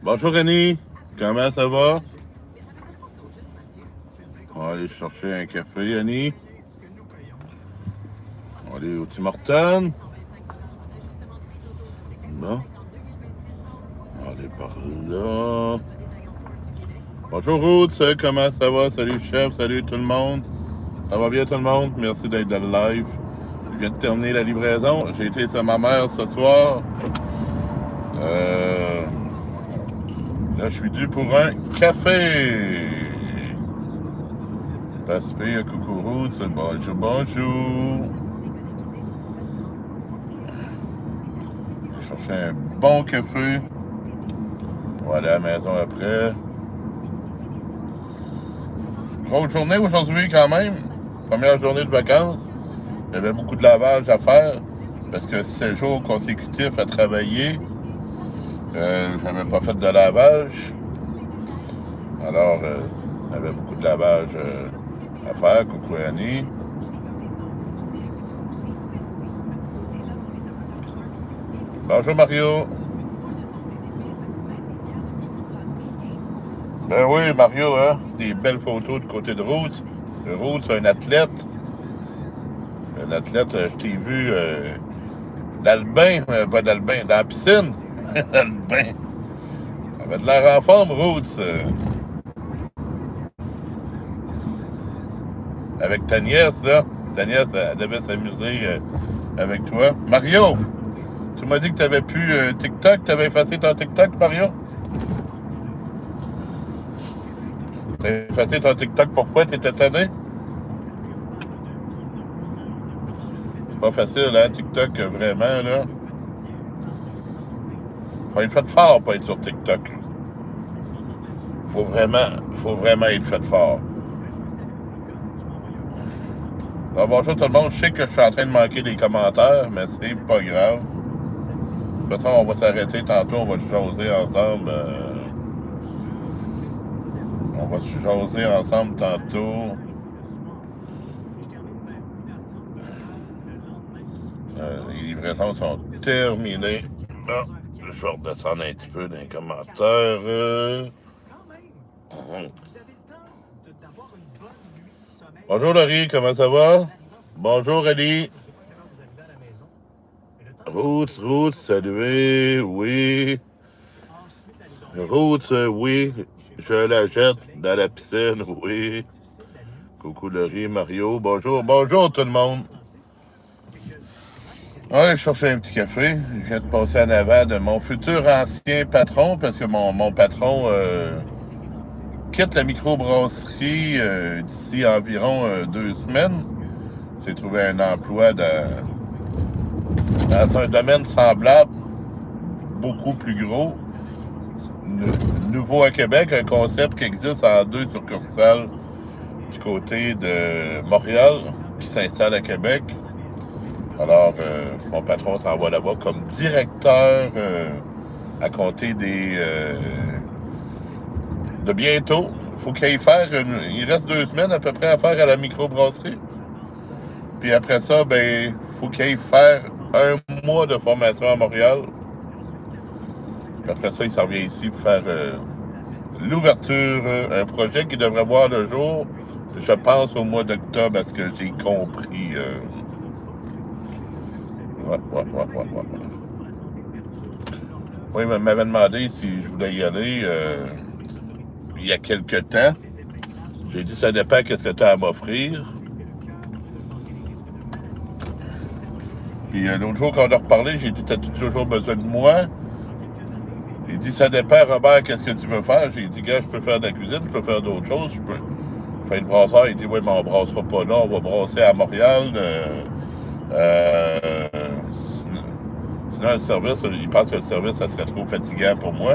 Bonjour Annie, comment ça va? On va aller chercher un café, Annie. On va aller au Tim Hortons. Bon, on va aller par là. Bonjour Ruth, comment ça va? Salut chef, salut tout le monde. Ça va bien tout le monde? Merci d'être dans le live. Je viens de terminer la livraison. J'ai été chez ma mère ce soir. Là, je suis dû pour un café. Passe-P, coucou Ruth, bonjour, bonjour. Je vais chercher un bon café. On va aller à la maison après. Grosse journée aujourd'hui quand même. Première journée de vacances. Il y avait beaucoup de lavage à faire parce que 7 jours consécutifs à travailler. J'avais pas fait de lavage. Alors, il y avait beaucoup de lavage à faire. Coucou Annie. Bonjour Mario. Ben oui, Mario, hein? Des belles photos du côté de Roots. Roots, un athlète. Un athlète, je t'ai vu dans le bain, pas dans le bain, dans la piscine. Dans le bain. Ça avait de l'air en forme, Roots. Avec ta nièce, là. Ta nièce, elle devait s'amuser avec toi. Mario, tu m'as dit que tu n'avais plus TikTok. Tu avais effacé ton TikTok, Mario? Tu as effacé ton TikTok. Pourquoi? Tu étais tanné? C'est pas facile, hein, TikTok, vraiment, là. Faut être fait fort pour être sur TikTok. Là. Faut vraiment être fait fort. Alors, bonjour tout le monde. Je sais que je suis en train de manquer des commentaires, mais c'est pas grave. De toute façon, on va s'arrêter tantôt. On va jaser ensemble. On va se jaser ensemble tantôt. Les livraisons sont terminées. Bon, je vais redescendre un petit peu dans les commentaires. Bonjour Laurie, comment ça va? Bonjour Ali. Roots, salut, oui. Roots, oui. Je la jette dans la piscine, oui. Coucou Laurie, Mario, bonjour tout le monde. Ouais, je cherchais un petit café. Je viens de passer en avant de mon futur ancien patron parce que mon patron quitte la microbrasserie d'ici environ 2 semaines. Il s'est trouvé un emploi dans un domaine semblable, beaucoup plus gros. Nouveau à Québec, un concept qui existe en 2 succursales du côté de Montréal, qui s'installe à Québec. Alors, mon patron s'en va là-bas comme directeur à compter de bientôt. Il faut qu'il aille faire il reste 2 semaines à peu près à faire à la microbrasserie. Puis après ça, ben, il faut qu'il aille faire 1 mois de formation à Montréal. Puis après ça, il s'en vient ici pour faire l'ouverture, un projet qui devrait voir le jour, je pense, au mois d'octobre, à ce que j'ai compris. Ouais. Oui, il m'avait demandé si je voulais y aller il y a quelque temps. J'ai dit, ça dépend qu'est-ce que tu as à m'offrir. Puis l'autre jour, quand on a reparlé, j'ai dit, t'as-tu toujours besoin de moi? Il dit, ça dépend, Robert, qu'est-ce que tu veux faire? J'ai dit, gars, je peux faire de la cuisine, je peux faire d'autres choses, je peux faire le brasseur. Il dit, oui, mais on ne brassera pas là, on va brasser à Montréal. Sinon, le service, il pense que le service, ça serait trop fatigant pour moi.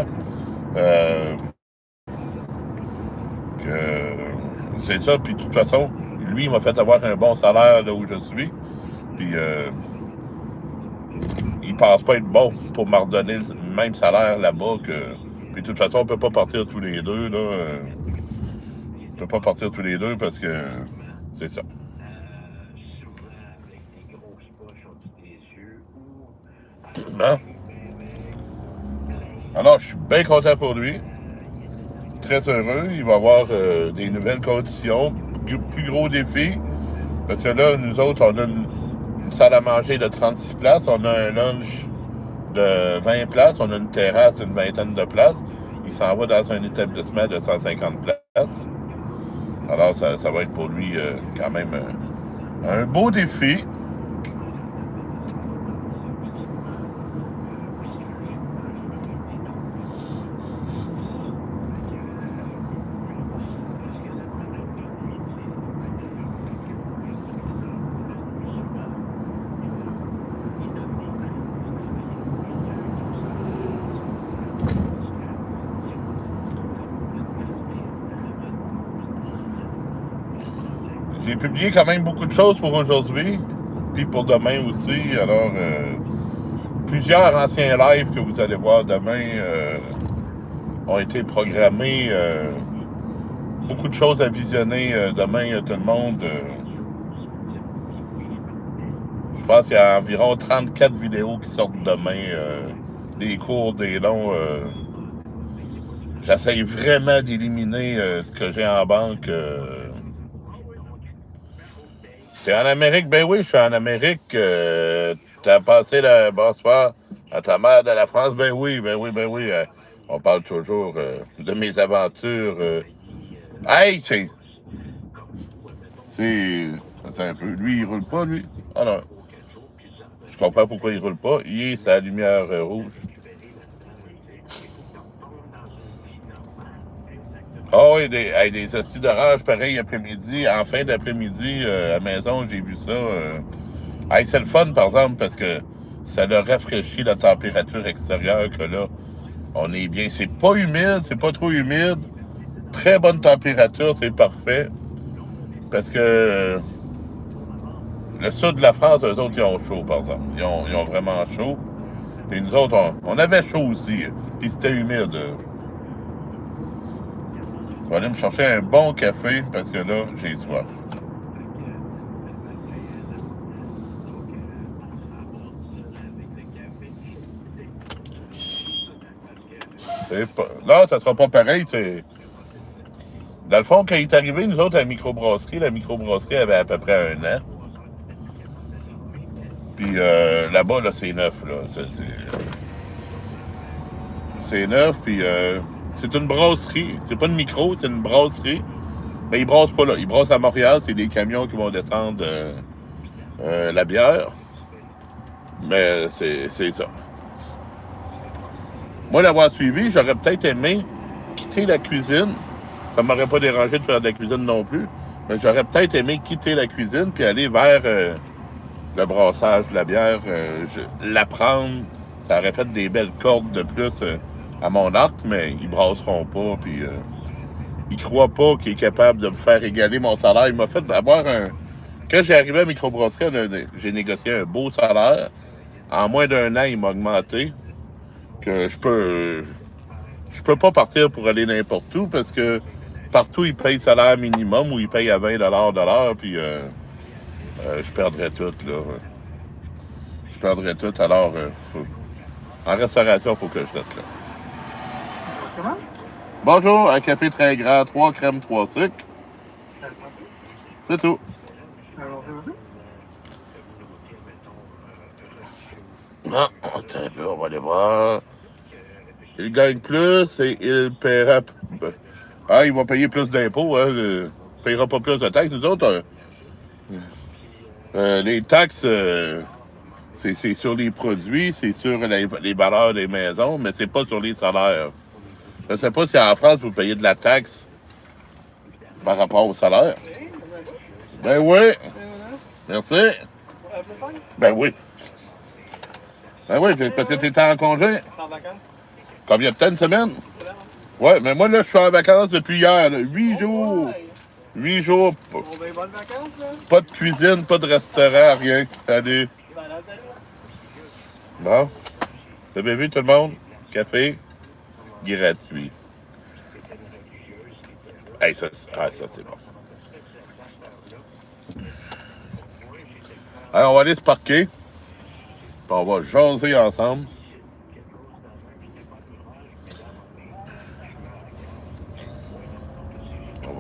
C'est ça, puis de toute façon, lui, il m'a fait avoir un bon salaire là où je suis. Puis il pense pas être bon pour me redonner le même salaire là-bas que. Puis de toute façon, on peut pas partir tous les deux, là. On peut pas partir tous les deux parce que c'est ça. Hein? Alors, je suis bien content pour lui. Très heureux. Il va avoir des nouvelles conditions, plus gros défis. Parce que là, nous autres, on a une salle à manger de 36 places. On a un lunch de 20 places. On a une terrasse d'une vingtaine de places. Il s'en va dans un établissement de 150 places. Alors, ça va être pour lui quand même un beau défi. J'ai publié quand même beaucoup de choses pour aujourd'hui, puis pour demain aussi. Alors, plusieurs anciens lives que vous allez voir demain ont été programmés. Beaucoup de choses à visionner demain, tout le monde. Je pense qu'il y a environ 34 vidéos qui sortent demain. Des courts, des longs. J'essaye vraiment d'éliminer ce que j'ai en banque. T'es en Amérique? Ben oui, je suis en Amérique. T'as passé le bonsoir à ta mère de la France? Ben oui, ben oui, ben oui. On parle toujours de mes aventures. Hey, c'est. Attends un peu. Lui, il roule pas, lui. Alors, je comprends pourquoi il roule pas. Il est sa lumière rouge. Ah oui, des hosties d'orage pareil après-midi. En fin d'après-midi, à la maison, j'ai vu ça. Hey, c'est le fun, par exemple, parce que ça a rafraîchi la température extérieure que là, on est bien. C'est pas humide, c'est pas trop humide. Très bonne température, c'est parfait. Parce que le sud de la France, eux autres, ils ont chaud, par exemple. Ils ont vraiment chaud. Et nous autres, on avait chaud aussi. Puis c'était humide. Je vais aller me chercher un bon café parce que là, j'ai soif. Là, ça sera pas pareil. Dans le fond, quand il est arrivé, nous autres, à la microbrasserie avait à peu près 1 an. Puis là-bas, là, c'est neuf. Là. C'est neuf, puis c'est une brasserie. C'est pas une micro, c'est une brasserie. Mais ils brassent pas là. Ils brassent à Montréal. C'est des camions qui vont descendre la bière. Mais c'est ça. Moi, l'avoir suivi, j'aurais peut-être aimé quitter la cuisine. Ça ne m'aurait pas dérangé de faire de la cuisine non plus. Mais j'aurais peut-être aimé quitter la cuisine puis aller vers le brassage de la bière. La prendre. Ça aurait fait des belles cordes de plus à mon arc, mais ils brasseront pas. Puis ils croient pas qu'il est capable de me faire égaler mon salaire. Il m'a fait avoir un. Quand j'ai arrivé à Microbrasserie, j'ai négocié un beau salaire. En moins d'1 an, il m'a augmenté. Que je peux pas partir pour aller n'importe où parce que partout, ils payent salaire minimum ou ils payent à 20 de l'heure, puis je perdrais tout, là. Je perdrais tout, alors en restauration, il faut que je reste là. Comment? Bonjour, un café très grand, 3 crèmes, 3 sucres. C'est tout. Non, attends un peu, on va aller voir. Il gagne plus et il paiera. Ah, il va payer plus d'impôts, hein. Il paiera pas plus de taxes. Nous autres, les taxes, c'est sur les produits, c'est sur les valeurs des maisons, mais c'est pas sur les salaires. Je sais pas si en France, vous payez de la taxe par rapport au salaire. Ben oui. Merci. Ben oui. Ben oui, parce que tu étais en congé. En vacances. Combien de temps, une semaine? Ouais, mais moi, là, je suis en vacances depuis hier. 8 jours. 8 jours. Bonnes vacances, là. Pas de cuisine, pas de restaurant, rien. Salut. Bon. T'as bien vu, tout le monde? Café gratuit. Hey, ça c'est bon. Alors, on va aller se parquer. Puis on va jaser ensemble.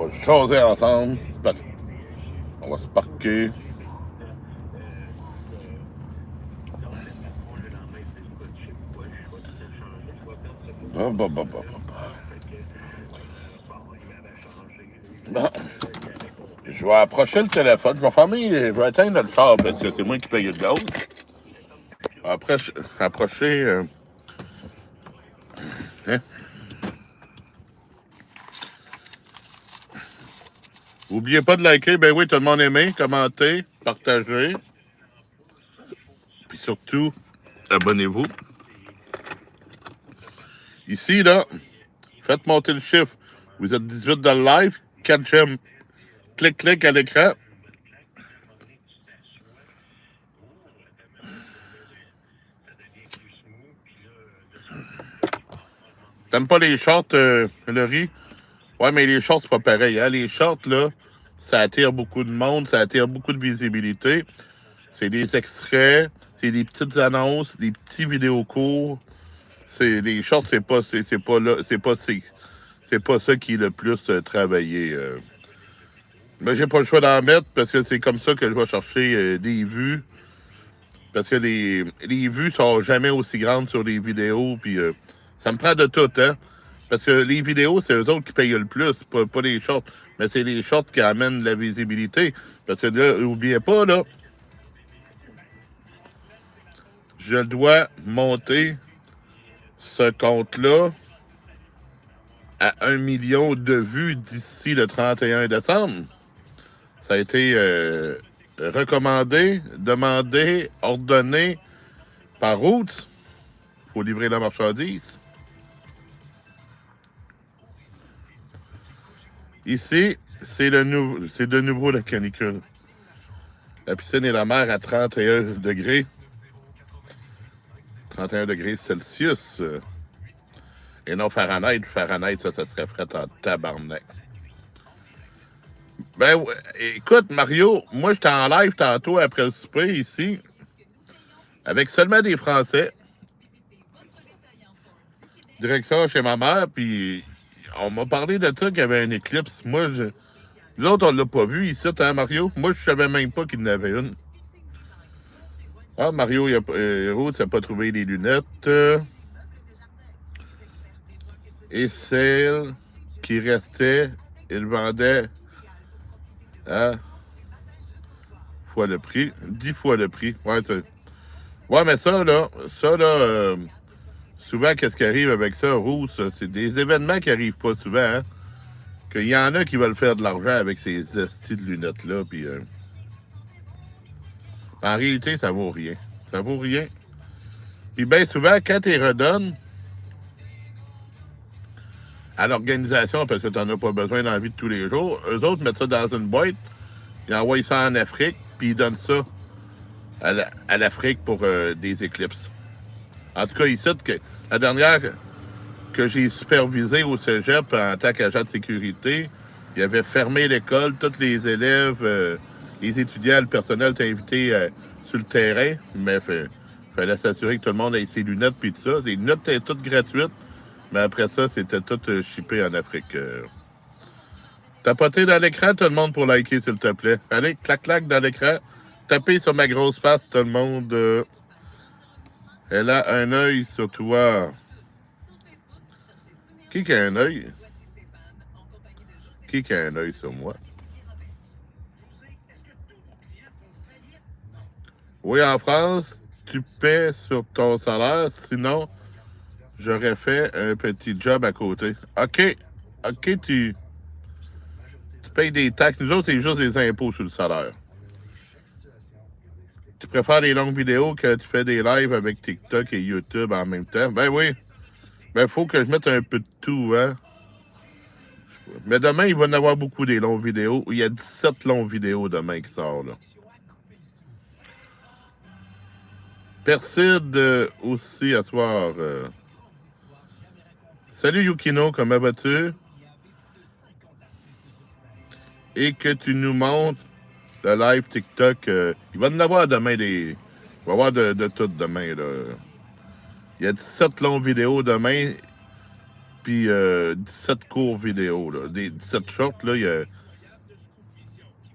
va jaser ensemble. Parce qu'on va se parquer. Bon. Je vais approcher le téléphone. Je vais éteindre le char parce que c'est moi qui paye le gaz. Après, approcher. Hein? N'oubliez pas de liker. Ben oui, tout le monde aimé, commenter, partager. Puis surtout, abonnez-vous. Ici, là, faites monter le chiffre. Vous êtes 18 dans le live, 4 j'aime. Clic à l'écran. T'aimes pas les shorts, Laurie? Ouais, mais les shorts, c'est pas pareil. Hein? Les shorts, là, ça attire beaucoup de monde, ça attire beaucoup de visibilité. C'est des extraits, c'est des petites annonces, des petits vidéos courts. Les shorts, c'est pas ça qui est le plus travaillé. Mais j'ai pas le choix d'en mettre parce que c'est comme ça que je vais chercher des vues. Parce que les vues sont jamais aussi grandes sur les vidéos. Puis ça me prend de tout, hein. Parce que les vidéos, c'est eux autres qui payent le plus, pas les shorts. Mais c'est les shorts qui amènent la visibilité. Parce que là, n'oubliez pas, là, je dois monter ce compte-là à 1 million de vues d'ici le 31 décembre. Ça a été recommandé, demandé, ordonné par route. Il faut livrer la marchandise. Ici, c'est de nouveau la canicule. La piscine et la mer à 31 degrés. 31 degrés Celsius. Et non Fahrenheit. Fahrenheit, ça serait frais en tabarnak. Ben, écoute, Mario, moi, j'étais en live tantôt après le souper ici, avec seulement des Français. Direction chez ma mère, puis on m'a parlé de ça qu'il y avait une éclipse. Moi, nous autres, on l'a pas vu ici, hein, Mario? Moi, je savais même pas qu'il y en avait une. Ah, Mario, Rhodes n'a pas trouvé les lunettes. Et celle qui restait, il vendait à fois le prix, 10 fois le prix. Ouais, mais ça, là, souvent, qu'est-ce qui arrive avec ça, Rousse? C'est des événements qui arrivent pas souvent, hein? Qu'il y en a qui veulent faire de l'argent avec ces hosties de lunettes-là, puis en réalité, ça vaut rien. Ça vaut rien. Puis bien souvent, quand tu les redonnes à l'organisation, parce que tu n'en as pas besoin dans la vie de tous les jours, eux autres mettent ça dans une boîte, ils envoient ça en Afrique, puis ils donnent ça à l'Afrique pour des éclipses. En tout cas, ici, la dernière que j'ai supervisée au cégep en tant qu'agent de sécurité, il avait fermé l'école, tous les élèves, les étudiants, le personnel étaient invités sur le terrain, mais il fallait s'assurer que tout le monde ait ses lunettes puis tout ça. Les lunettes étaient toutes gratuites, mais après ça, c'était tout shippé en Afrique. Tapotez dans l'écran, tout le monde, pour liker, s'il te plaît. Allez, clac dans l'écran. Tapez sur ma grosse face, tout le monde. Elle a un œil sur toi. Qui a un œil? Qui a un œil sur moi? Oui, en France, tu paies sur ton salaire, sinon, j'aurais fait un petit job à côté. OK, tu payes des taxes. Nous autres, c'est juste des impôts sur le salaire. Tu préfères les longues vidéos que tu fais des lives avec TikTok et YouTube en même temps? Ben oui. Ben, faut que je mette un peu de tout, hein? Mais demain, il va y en avoir beaucoup des longues vidéos. Il y a 17 longues vidéos demain qui sortent, là. Perside aussi à soir. Salut Yukino, comment vas-tu? Et que tu nous montres le live TikTok. Il va en avoir demain il va y avoir de tout demain, là. Il y a 17 longues vidéos demain. puis 17 cours vidéo. Là. Des 17 shorts, là, il y a...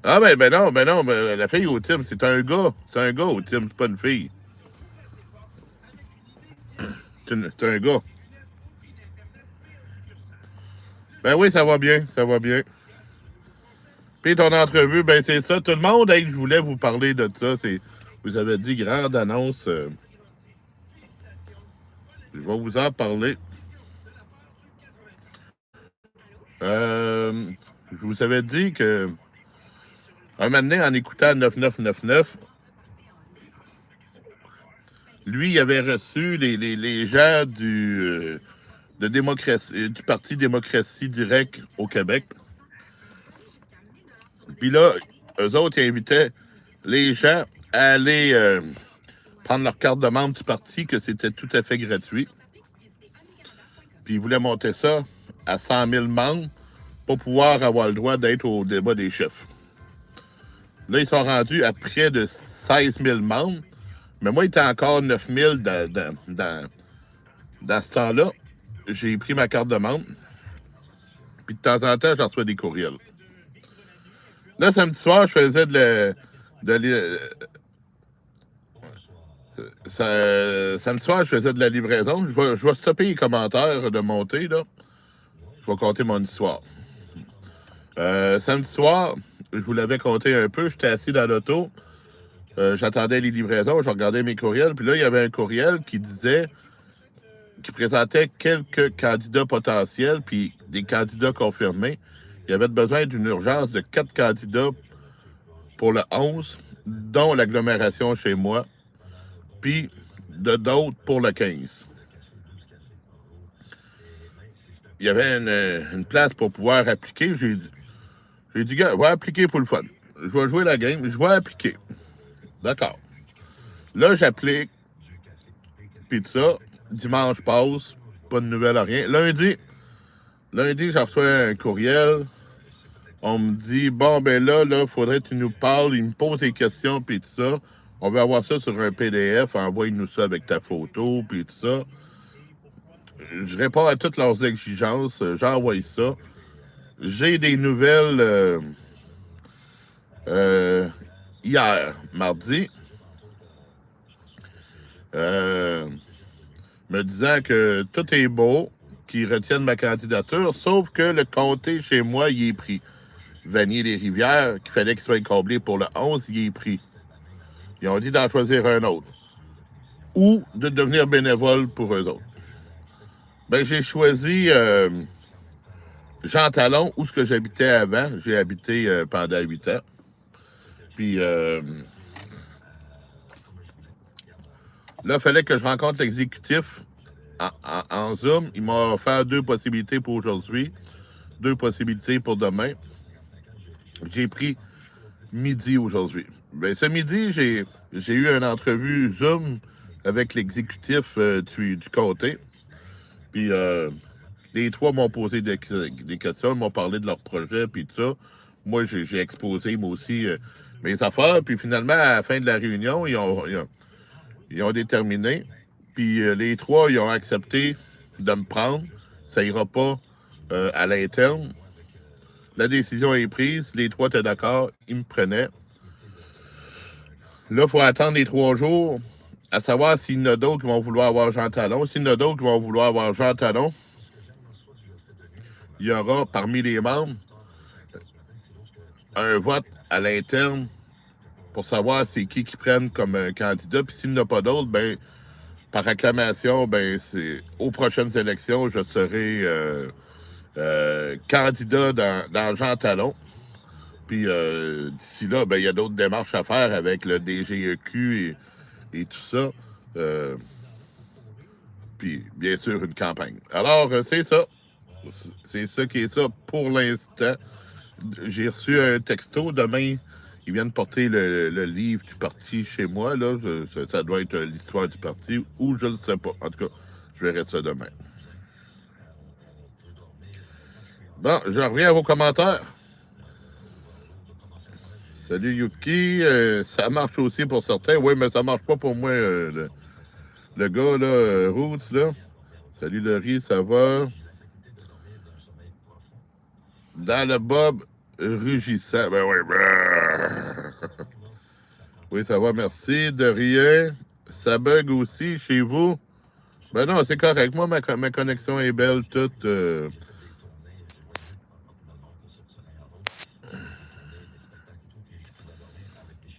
Ah ben non, la fille au team, c'est un gars. C'est un gars au team, c'est pas une fille. C'est un gars. Ben oui, ça va bien, ça va bien. Puis ton entrevue, ben c'est ça. Tout le monde, hey, je voulais vous parler de ça. Vous avez dit grande annonce. Je vais vous en parler. Je vous avais dit que un moment donné, en écoutant 9999, lui, il avait reçu les gens de démocratie, du Parti démocratie directe au Québec. Puis là, eux autres, ils invitaient les gens à aller prendre leur carte de membre du parti, que c'était tout à fait gratuit. Puis ils voulaient monter ça à 100 000 membres pour pouvoir avoir le droit d'être au débat des chefs. Là, ils sont rendus à près de 16 000 membres. Mais moi, il était encore 9 000 dans ce temps-là. J'ai pris ma carte de membre. Puis de temps en temps, j'en reçois des courriels. Là, samedi soir, je faisais samedi soir, je faisais de la livraison. Je vais stopper les commentaires de montée, là. Je vais compter mon histoire. Samedi soir, je vous l'avais compté un peu. J'étais assis dans l'auto. J'attendais les livraisons. Je regardais mes courriels. Puis là, il y avait un courriel qui présentait quelques candidats potentiels, puis des candidats confirmés. Il y avait besoin d'une urgence de 4 candidats pour le 11, dont l'agglomération chez moi, puis d'autres pour le 15. Il y avait une place pour pouvoir appliquer. J'ai dit, gars, je vais appliquer pour le fun. Je vais jouer la game, je vais appliquer. D'accord. Là, j'applique, puis tout ça. Dimanche passe, pas de nouvelles, rien. Lundi, j'en reçois un courriel. On me dit, bon, ben là, faudrait que tu nous parles. Il me pose des questions, puis tout ça. On veut avoir ça sur un PDF. Envoie-nous ça avec ta photo, puis tout ça. Je réponds à toutes leurs exigences. J'envoie ça. J'ai des nouvelles hier, mardi. Me disant que tout est beau, qu'ils retiennent ma candidature, sauf que le comté chez moi, il est pris. Vanier-les-Rivières, qu'il fallait qu'il soit comblé pour le 11, il est pris. Ils ont dit d'en choisir un autre. Ou de devenir bénévole pour eux autres. Ben, j'ai choisi Jean Talon, où ce que j'habitais avant. J'ai habité pendant 8 ans. Puis là, il fallait que je rencontre l'exécutif en Zoom. Il m'a offert 2 possibilités pour aujourd'hui, 2 possibilités pour demain. J'ai pris midi aujourd'hui. Ben, ce midi, j'ai eu une entrevue Zoom avec l'exécutif du comté. Puis les 3 m'ont posé des questions, m'ont parlé de leur projet, puis tout ça. Moi, j'ai exposé, moi aussi, mes affaires. Puis finalement, à la fin de la réunion, ils ont déterminé. Puis les 3, ils ont accepté de me prendre. Ça ira pas à l'interne. La décision est prise. Les 3 étaient d'accord. Ils me prenaient. Là, il faut attendre les 3 jours à savoir s'il y en a d'autres qui vont vouloir avoir Jean Talon. S'il y en a d'autres qui vont vouloir avoir Jean Talon, il y aura parmi les membres un vote à l'interne pour savoir c'est qui prennent comme un candidat. Puis s'il n'y en a pas d'autres, ben par acclamation, ben c'est aux prochaines élections, je serai candidat dans Jean Talon. Puis d'ici là, ben il y a d'autres démarches à faire avec le DGEQ et tout ça. Puis bien sûr, une campagne. Alors, c'est ça. C'est ça qui est ça pour l'instant. J'ai reçu un texto. Demain, ils viennent porter le livre du parti chez moi. Là. Ça doit être l'histoire du parti ou je ne sais pas. En tout cas, je verrai ça demain. Bon, je reviens à vos commentaires. Salut Yuki. Ça marche aussi pour certains. Oui, mais ça marche pas pour moi. Le gars, là, Roots, là. Salut Laurie, ça va? Dans le bob rugissant. Ben oui. Ben... Oui, ça va, merci. De rien. Ça bug aussi chez vous? Ben non, c'est correct. Moi, ma connexion est belle, toute.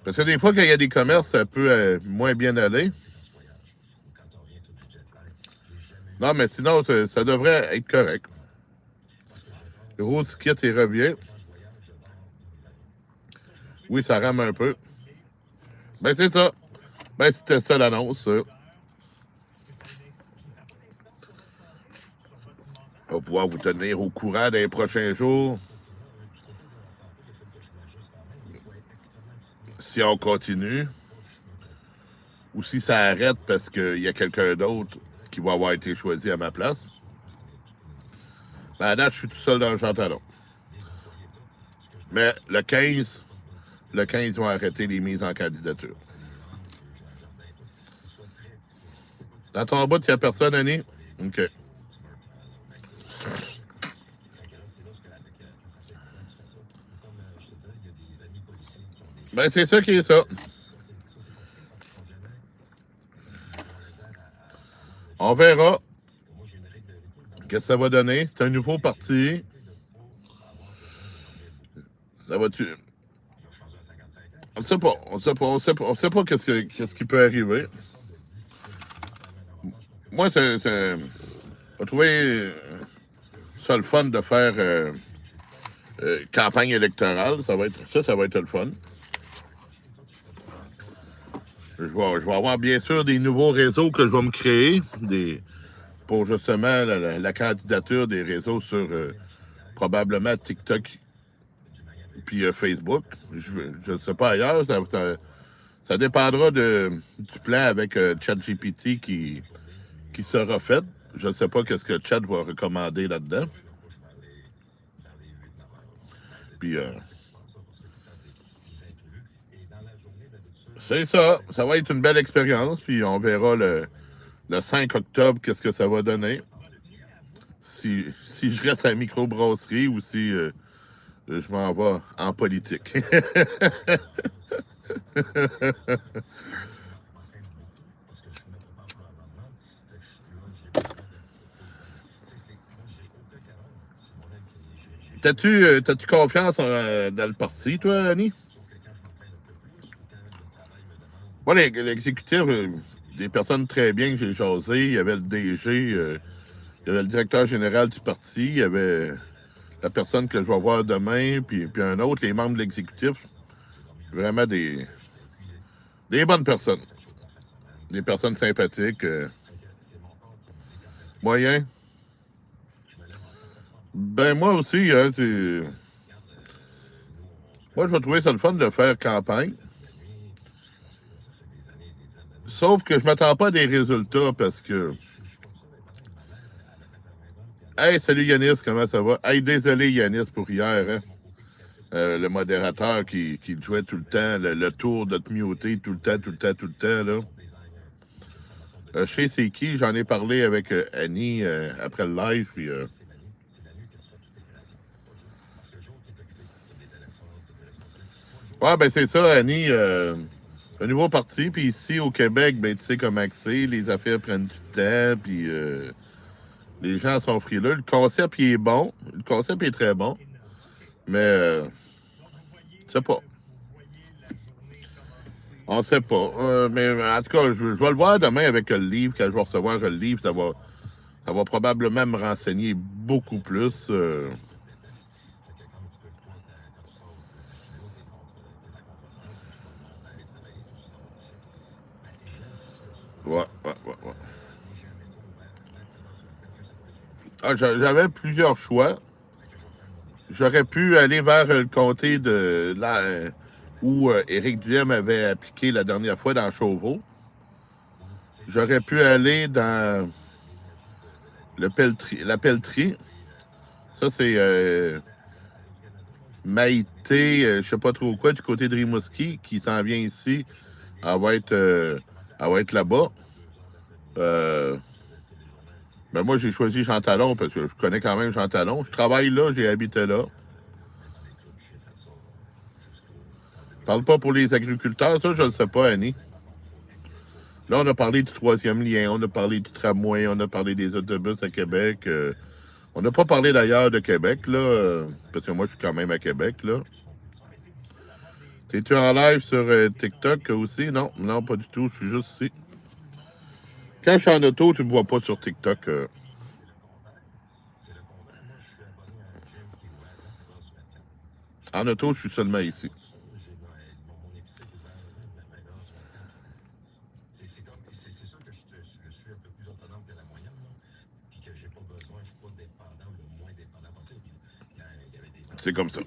Parce que des fois, quand il y a des commerces, ça peut moins bien aller. Non, mais sinon, ça devrait être correct. Route quitte et revient. Oui, ça rame un peu. Ben, c'est ça. Ben, c'était ça l'annonce, ça. On va pouvoir vous tenir au courant des prochains jours. Si on continue. Ou si ça arrête parce qu'il y a quelqu'un d'autre qui va avoir été choisi à ma place. Ben, à date, je suis tout seul dans le chantalon. Mais le 15, ils vont arrêter les mises en candidature. Dans ton bout, il n'y a personne, Annie? OK. Ben, c'est ça qui est ça. On verra qu'est-ce que ça va donner. C'est un nouveau parti. Ça va-tu... On sait pas. On sait pas qu'est-ce qui peut arriver. Moi, j'ai trouvé ça le fun de faire campagne électorale. Ça va être le fun. Je vais avoir bien sûr des nouveaux réseaux que je vais me créer pour justement la candidature des réseaux sur probablement TikTok puis Facebook. Je ne sais pas ailleurs. Ça dépendra du plan avec ChatGPT qui sera fait. Je ne sais pas qu'est-ce que Chat va recommander là-dedans. Puis c'est ça. Ça va être une belle expérience. Puis on verra le 5 octobre qu'est-ce que ça va donner. Si je reste à la microbrasserie ou si je m'en vais en politique. T'as-tu confiance dans le parti, toi, Annie? Moi, l'exécutif, des personnes très bien que j'ai jasé. Il y avait le DG, il y avait le directeur général du parti, il y avait la personne que je vais voir demain, puis un autre, les membres de l'exécutif. Vraiment des bonnes personnes. Des personnes sympathiques. Moyen. Ben, moi aussi, hein, c'est. Moi, je vais trouver ça le fun de faire campagne. Sauf que je m'attends pas à des résultats parce que. Hey, salut Yanis, comment ça va? Hey, désolé Yanis pour hier, hein? Le modérateur qui jouait tout le temps, le tour de te muter tout le temps, là. Je sais c'est qui, j'en ai parlé avec Annie après le live, puis... Ouais, ben c'est ça, Annie, un nouveau parti, puis ici au Québec, ben tu sais comment c'est, les affaires prennent du temps, puis les gens sont frileux. Le concept, il est bon, le concept est très bon, mais... je sais pas. On sait pas. Mais en tout cas, je vais le voir demain avec le livre. Quand je vais recevoir le livre, ça va probablement me renseigner beaucoup plus. Ouais. Ah, j'avais plusieurs choix. J'aurais pu aller vers le comté de où Éric Duhem avait appliqué la dernière fois dans Chauveau. J'aurais pu aller dans la pelleterie. Ça, c'est Maïté, je sais pas trop quoi, du côté de Rimouski, qui s'en vient ici. Elle va être là-bas. Ben moi, j'ai choisi Jean Talon parce que je connais quand même Jean Talon. Je travaille là, j'ai habité là. Parle pas pour les agriculteurs, ça, je ne sais pas, Annie. Là, on a parlé du troisième lien, on a parlé du tramway, on a parlé des autobus à Québec. On n'a pas parlé d'ailleurs de Québec, là, parce que moi, je suis quand même à Québec, là. T'es-tu en live sur TikTok aussi? Non, non, pas du tout, je suis juste ici. Quand je suis en auto, tu ne me vois pas sur TikTok. En auto, je suis seulement ici. C'est comme ça.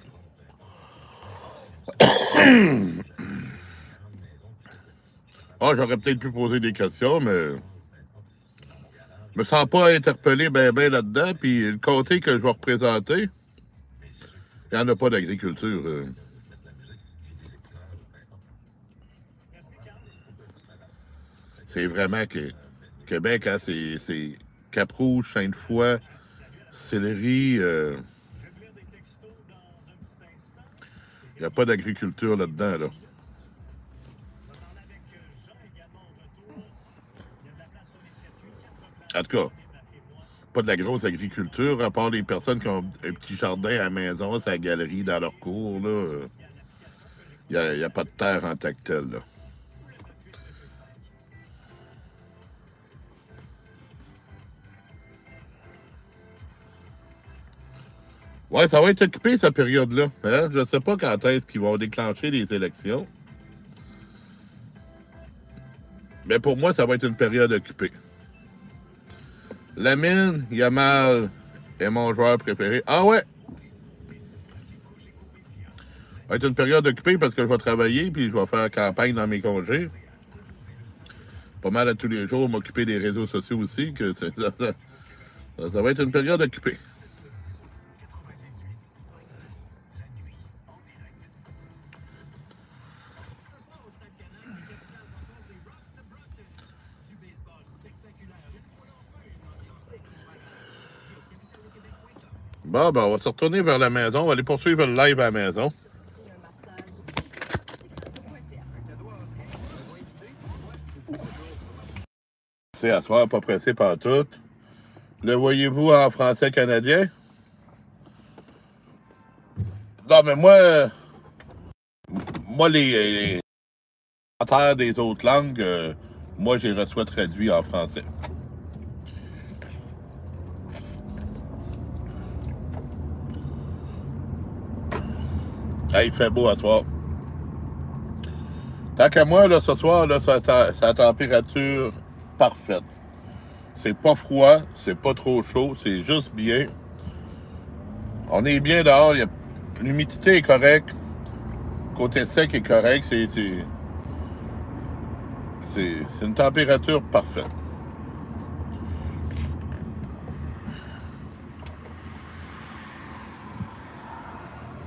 Ah, j'aurais peut-être pu poser des questions, mais je me sens pas interpellé ben là-dedans. Puis le comté que je vais représenter, il n'y en a pas d'agriculture. C'est vraiment que Québec, hein, c'est Cap-Rouge, Sainte-Foy, Sillery. Il n'y a pas d'agriculture là-dedans, là. En tout cas, pas de la grosse agriculture, à part les personnes qui ont un petit jardin à la maison, sa galerie dans leur cour, là. Il n'y a pas de terre en tant que telle, là. Ouais, ça va être occupé, cette période-là. Hein? Je ne sais pas quand est-ce qu'ils vont déclencher les élections. Mais pour moi, ça va être une période occupée. Lamine, Yamal est mon joueur préféré. Ah ouais! Ça va être une période occupée parce que je vais travailler puis je vais faire campagne dans mes congés. Pas mal à tous les jours, m'occuper des réseaux sociaux aussi. Ça va être une période occupée. Bon, ben, on va se retourner vers la maison. On va aller poursuivre le live à la maison. C'est à soir, pas pressé par tout. Le voyez-vous en français canadien? Non, mais moi les commentaires des autres langues, moi, je les reçois traduits en français. Hey, il fait beau à soir. Tant qu'à moi, là, ce soir, là, c'est la température parfaite. C'est pas froid, c'est pas trop chaud, c'est juste bien. On est bien dehors, l'humidité est correcte. Côté sec est correct, c'est une température parfaite.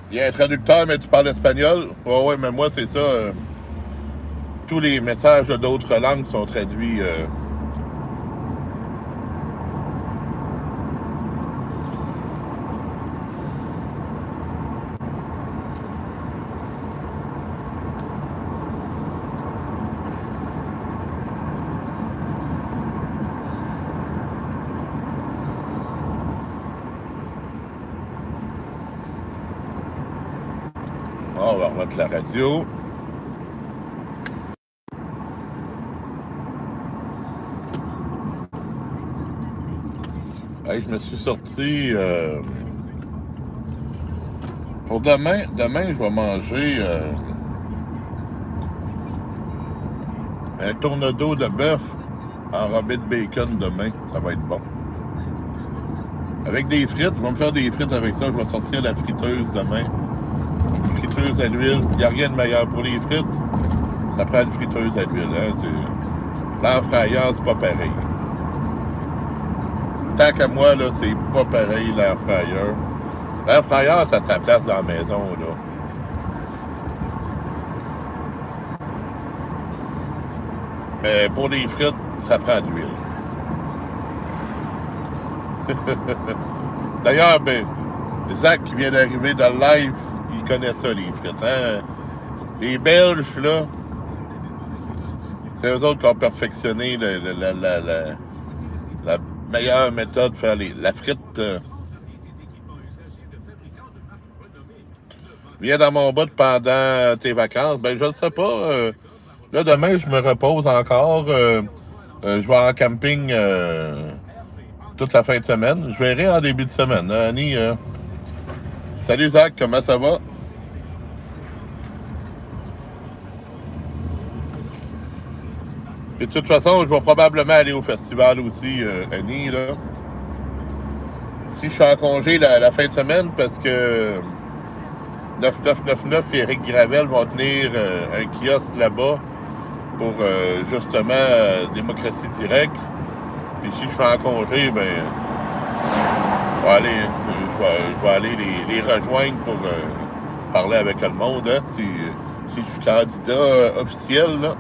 Il y a un traducteur, mais tu parles espagnol? Ouais, mais moi, c'est ça. Tous les messages d'autres langues sont traduits. On va remettre la radio. Hey, je me suis sorti. Pour demain, je vais manger un tourne-dos de bœuf enrobé de bacon demain. Ça va être bon. Avec des frites, je vais me faire des frites avec ça. Je vais sortir la friteuse demain. Une friteuse à l'huile. Il n'y a rien de meilleur pour les frites. Ça prend une friteuse à l'huile. Hein? L'air fryer, c'est pas pareil. Tant qu'à moi, là, c'est pas pareil, l'air fryer. L'air fryer, ça a sa place dans la maison, là. Mais pour les frites, ça prend de l'huile. D'ailleurs, ben, Zach qui vient d'arriver dans le live, il connaît ça, les frites. Hein? Les Belges, là, c'est eux autres qui ont perfectionné la meilleure méthode de faire la frite. Viens dans mon bout pendant tes vacances. Ben, je ne sais pas. Là, demain, je me repose encore. Je vais en camping toute la fin de semaine. Je verrai en début de semaine. Annie, salut Zach, comment ça va? Et de toute façon, je vais probablement aller au festival aussi, Annie, là. Si je suis en congé la fin de semaine, parce que 9999 et Eric Gravel vont tenir un kiosque là-bas pour justement démocratie directe. Puis si je suis en congé, ben je vais aller les rejoindre pour parler avec le monde, hein, si je suis candidat officiel, là.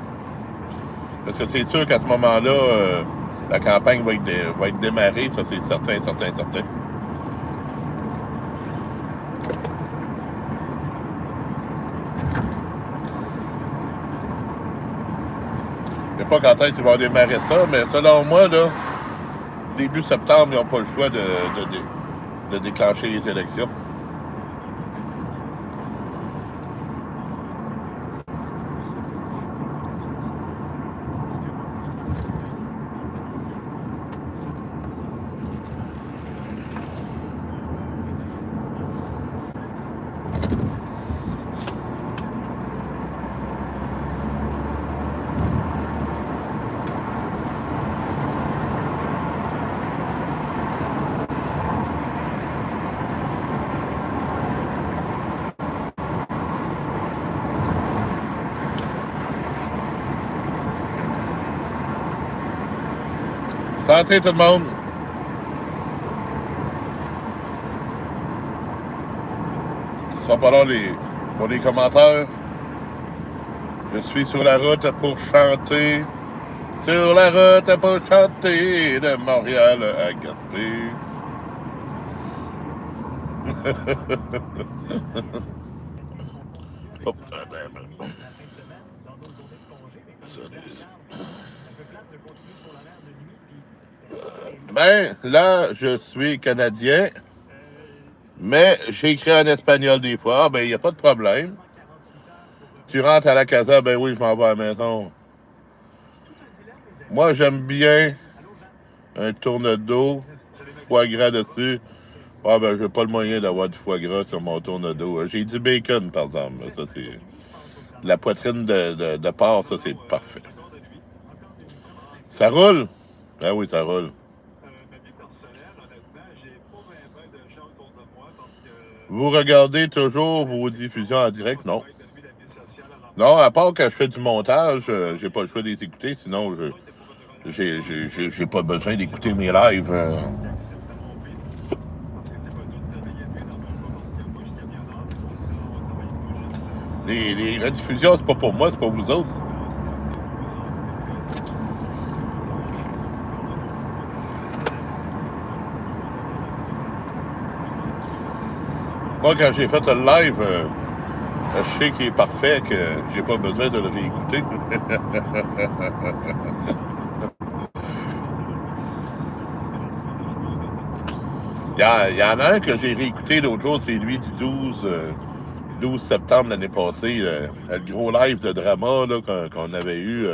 Parce que c'est sûr qu'à ce moment-là, la campagne va être démarrée, ça c'est certain. Je ne sais pas quand est-ce qu'ils vont démarrer ça, mais selon moi, là, début septembre, ils n'ont pas le choix de déclencher les élections. Santé tout le monde! Ce sera pas long pour les commentaires. Je suis sur la route pour chanter. Sur la route pour chanter de Montréal à Gaspé. Oh, ben, là, je suis Canadien, mais j'écris en espagnol des fois. Ben, il n'y a pas de problème. Tu rentres à la casa, ben oui, je m'en vais à la maison. Moi, j'aime bien un tourne-dos, foie gras dessus. Ah ben, j'ai pas le moyen d'avoir du foie gras sur mon tourne-dos. J'ai du bacon, par exemple. Ça, c'est... La poitrine de porc, ça, c'est parfait. Ça roule? Ah oui, ça roule. Vous regardez toujours vos diffusions en direct? Non. Non, à part quand je fais du montage, j'ai pas le choix de les écouter, sinon j'ai pas besoin d'écouter mes lives. Les rediffusions, c'est pas pour moi, c'est pour vous autres. Moi, quand j'ai fait le live, je sais qu'il est parfait, que j'ai pas besoin de le réécouter. Il y en a un que j'ai réécouté l'autre jour, c'est lui du 12 septembre l'année passée, le gros live de drama là, qu'on avait eu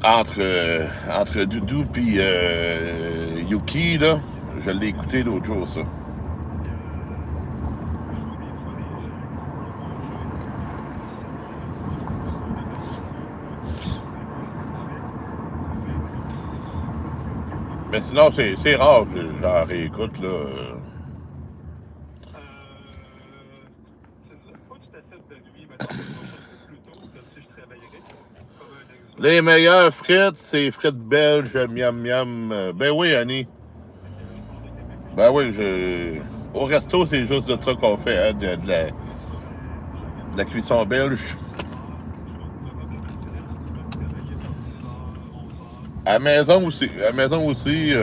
entre Doudou et Yuki. Là. Je l'ai écouté l'autre jour, ça. Mais sinon, c'est rare que j'en réécoute, là. Les meilleures frites, c'est frites belges, miam miam. Ben oui, Annie. Ben oui, au resto, c'est juste de ça qu'on fait, hein, de la cuisson belge. À la maison aussi. À la maison aussi.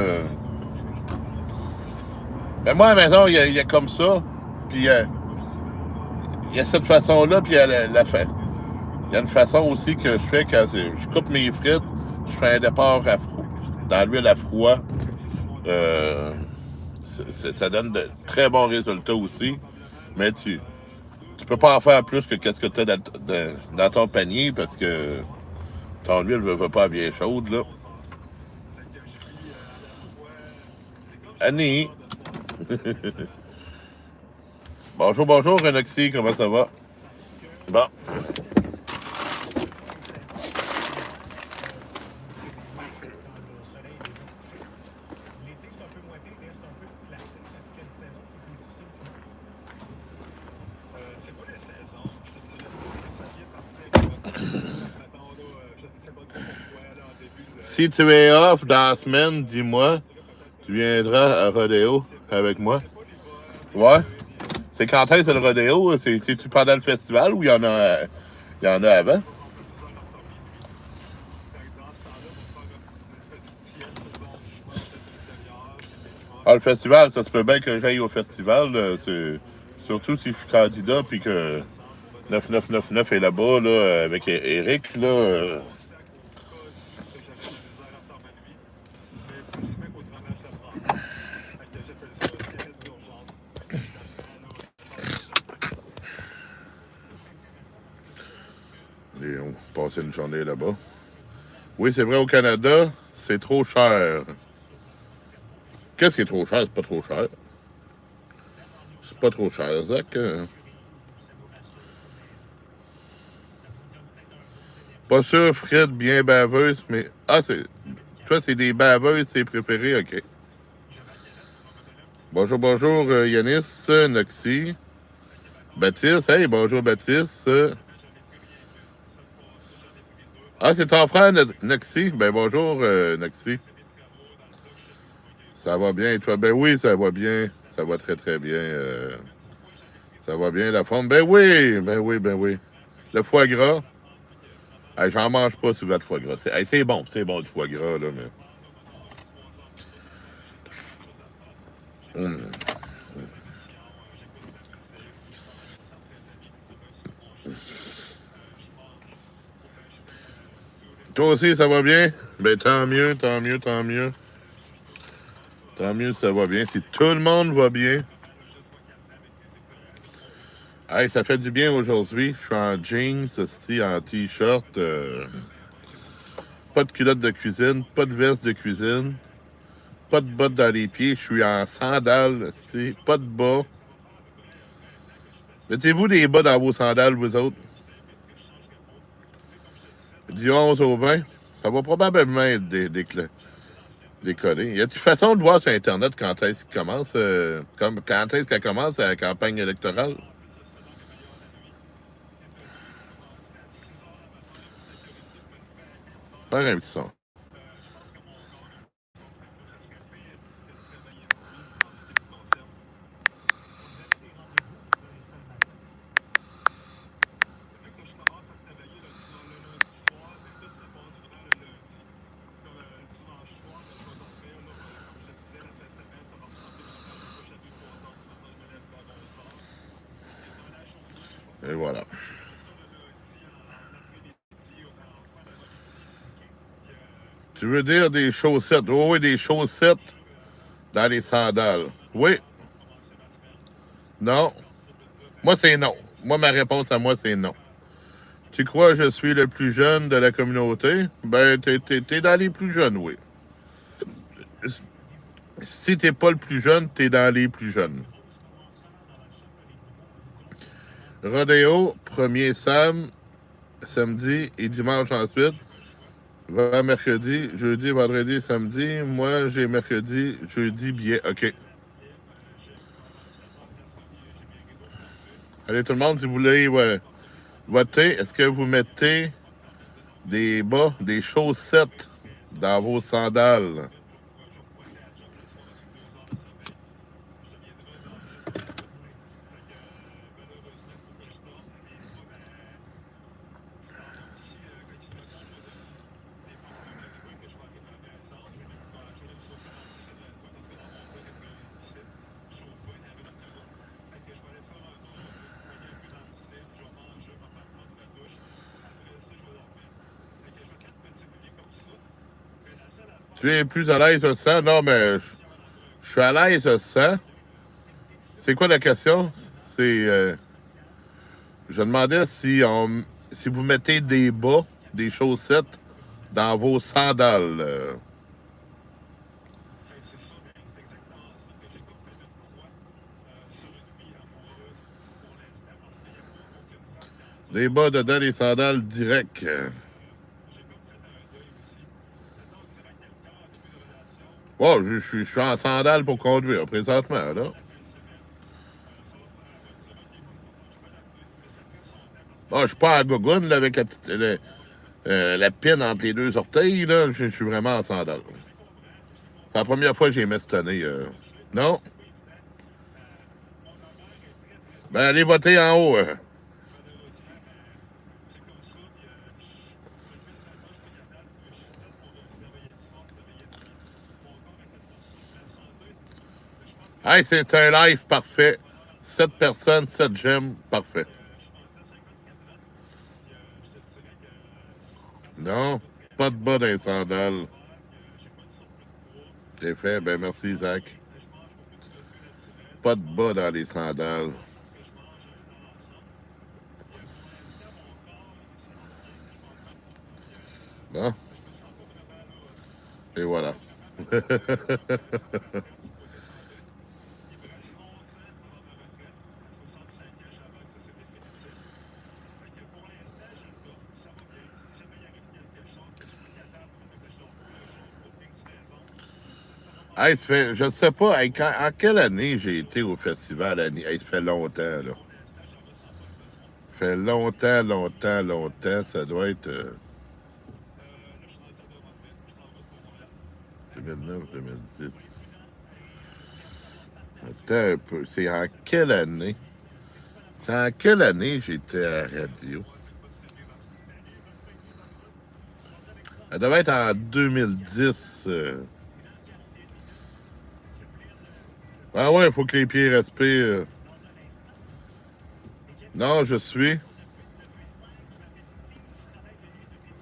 Ben moi, à la maison, il y a comme ça. Puis il y a cette façon-là, puis il y a il y a une façon aussi que je fais quand je coupe mes frites, je fais un départ à froid, dans l'huile à froid. Ça donne de très bons résultats aussi, mais tu peux pas en faire plus que qu'est-ce que tu as dans ton panier parce que ton huile ne va pas bien chaude, là. Annie! Bonjour, bonjour, Renoxy, comment ça va? Bon. Si tu es off dans la semaine, dis-moi, tu viendras à Rodéo avec moi. Ouais. C'est quand est-ce le Rodéo? C'est-tu pendant le festival ou il y en a avant? Ah, le festival, ça se peut bien que j'aille au festival. Surtout si je suis candidat puis que 9999 est là-bas là, avec Eric. Là. Et on passait une journée là-bas. Oui, c'est vrai, au Canada, c'est trop cher. Qu'est-ce qui est trop cher? C'est pas trop cher. C'est pas trop cher, Zach. Pas sûr, Fred, bien baveuse, mais. Ah, c'est. Toi, c'est des baveuses, c'est préféré, ok. Bonjour, bonjour, Yanis, Noxy, Baptiste. Hey, bonjour, Baptiste. Ah, c'est ton frère, Noxy. Ben, bonjour, Noxy. Ça va bien, et toi? Ben oui, ça va bien. Ça va très, très bien. Ça va bien, la forme. Ben oui, ben oui, ben oui. Le foie gras. Hey, j'en mange pas souvent de foie gras. C'est bon du foie gras, là, mais. Hum. Toi aussi, ça va bien? Ben tant mieux, tant mieux, tant mieux. Tant mieux si ça va bien. Si tout le monde va bien. Hey, ça fait du bien aujourd'hui. Je suis en jeans, en t-shirt. Pas de culotte de cuisine, pas de veste de cuisine, pas de bottes dans les pieds. Je suis en sandales, pas de bas. Mettez-vous des bas dans vos sandales, vous autres? Du 11 au 20, ça va probablement être décollé. Y a-t-il façon de voir sur Internet quand est-ce qu'il commence, quand est-ce qu'elle commence la campagne électorale? Faire un petit son. Et voilà. Tu veux dire des chaussettes? Oh, oui, des chaussettes dans les sandales. Oui. Non. Moi, c'est non. Moi, ma réponse à moi, c'est non. Tu crois que je suis le plus jeune de la communauté? Ben, t'es dans les plus jeunes, oui. Si t'es pas le plus jeune, t'es dans les plus jeunes. Rodéo, premier samedi et dimanche ensuite. Va mercredi, jeudi, vendredi, samedi. Moi, j'ai mercredi, jeudi, bien. OK. Allez, tout le monde, si vous voulez voter, est-ce que vous mettez des bas, des chaussettes dans vos sandales? Tu es plus à l'aise sans? Non, mais je suis à l'aise sans. C'est quoi la question? C'est. Je demandais si vous mettez des bas, des chaussettes dans vos sandales. Des bas dedans, les sandales direct. Oh, je suis en sandales pour conduire présentement, là. Oh, je suis pas en gogoune là, avec la pine entre les deux orteils, là. Je suis vraiment en sandales. C'est la première fois que j'ai mis cette année. Non? Ben, allez voter en haut. Hey, c'est un live parfait. 7 personnes, 7 j'aime, parfait. Non, pas de bas dans les sandales. C'est fait, ben merci, Zach. Pas de bas dans les sandales. Bon, et voilà. Hey, je ne sais pas, hey, en quelle année j'ai été au festival, Annie? Hey, ça fait longtemps, là. Ça fait longtemps, longtemps, longtemps. Ça doit être 2009, 2010. Attends un peu. C'est en quelle année? C'est en quelle année j'étais à la radio? Ça devait être en 2010. Ah ouais, il faut que les pieds respirent. Non, je suis.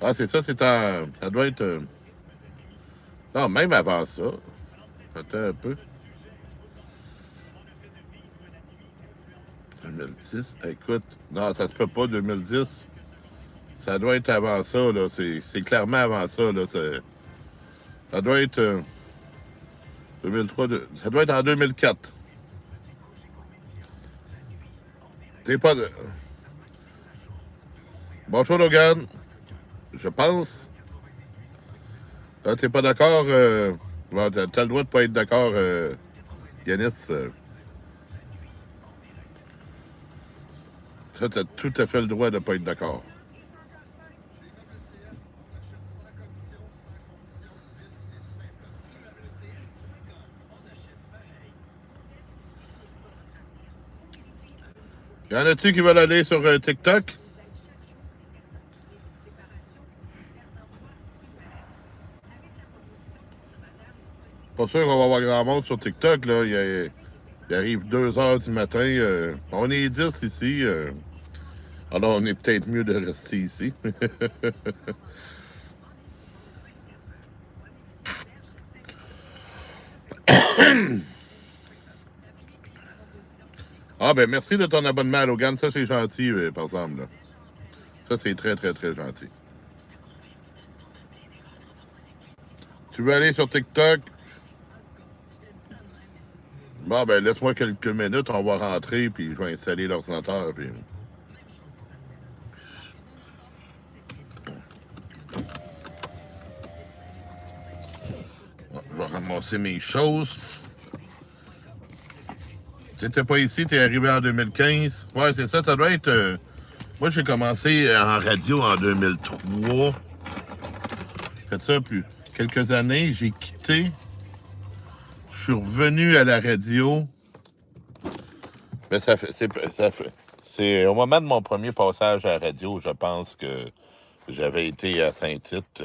Ah, c'est ça, c'est en. Ça doit être. Non, même avant ça. Attends un peu. 2010. Écoute, non, ça se peut pas, 2010. Ça doit être avant ça, là. C'est clairement avant ça, là. Ça doit être 2003. Ça doit être en 2004. C'est pas de. Bonjour, Logan. Je pense. Ah, t'es pas d'accord? Bon, t'as le droit de pas être d'accord, Yanis. Ça, t'as tout à fait le droit de pas être d'accord. Y en a-tu qui veulent aller sur TikTok? Pas sûr qu'on va avoir grand monde sur TikTok, là. Il arrive 2 heures du matin. On est 10 ici. Alors, on est peut-être mieux de rester ici. Ah, ben merci de ton abonnement à Logan. Ça, c'est gentil, par exemple. Là. Ça, c'est très, très, très gentil. Tu veux aller sur TikTok? Bon, ben laisse-moi quelques minutes. On va rentrer, puis je vais installer l'ordinateur. Puis... Je vais ramasser mes choses. T'étais pas ici, t'es arrivé en 2015. Ouais, c'est ça, ça doit être... Moi, j'ai commencé en radio en 2003. Fait ça plus quelques années. J'ai quitté. Je suis revenu à la radio. Mais c'est au moment de mon premier passage à la radio, je pense que j'avais été à Saint-Tite.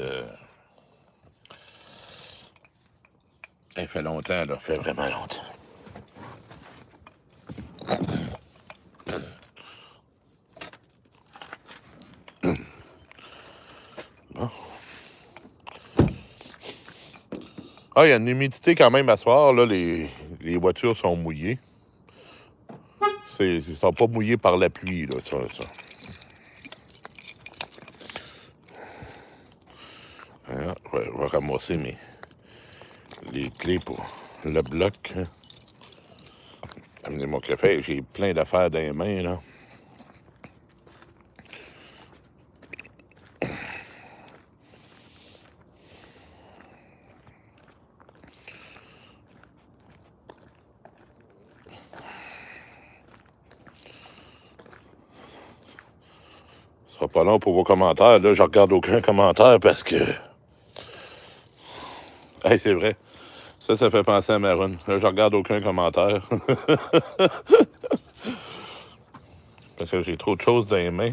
Ça fait longtemps, là. Ça fait vraiment longtemps. Bon. Ah, il y a une humidité quand même à soir. Là, les voitures sont mouillées. Ils ne sont pas mouillés par la pluie, là, ça. Hein, je vais ramasser les clés pour le bloc. Amener mon café. J'ai plein d'affaires dans les mains, là. Ce sera pas long pour vos commentaires. Là, je regarde aucun commentaire parce que... Hey, c'est vrai. Ça fait penser à Maroon. Là, je regarde aucun commentaire. Parce que j'ai trop de choses dans les mains.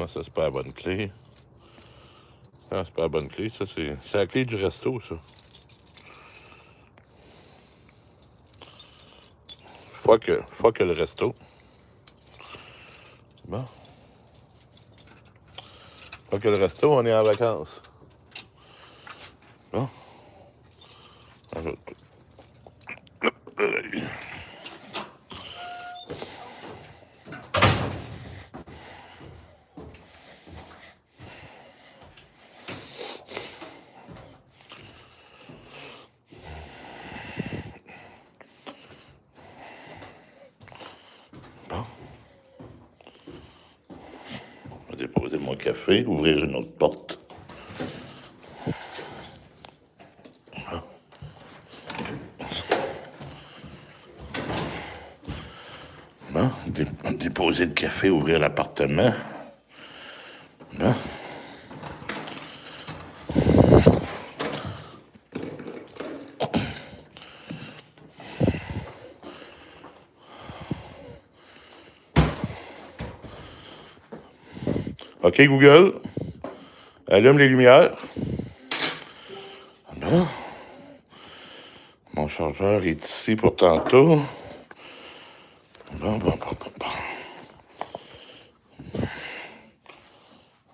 Ah, ça, c'est pas la bonne clé. Ah, c'est pas la bonne clé. Ça, c'est la clé du resto, ça. Faut que le resto. Bon. Faut que le resto, on est en vacances. Bon. Bon. Je vais déposer mon café, ouvrir une autre porte. Bon, déposer le café, ouvrir l'appartement. Bon. OK, Google, allume les lumières. Bon. Mon chargeur est ici pour tantôt. Bon.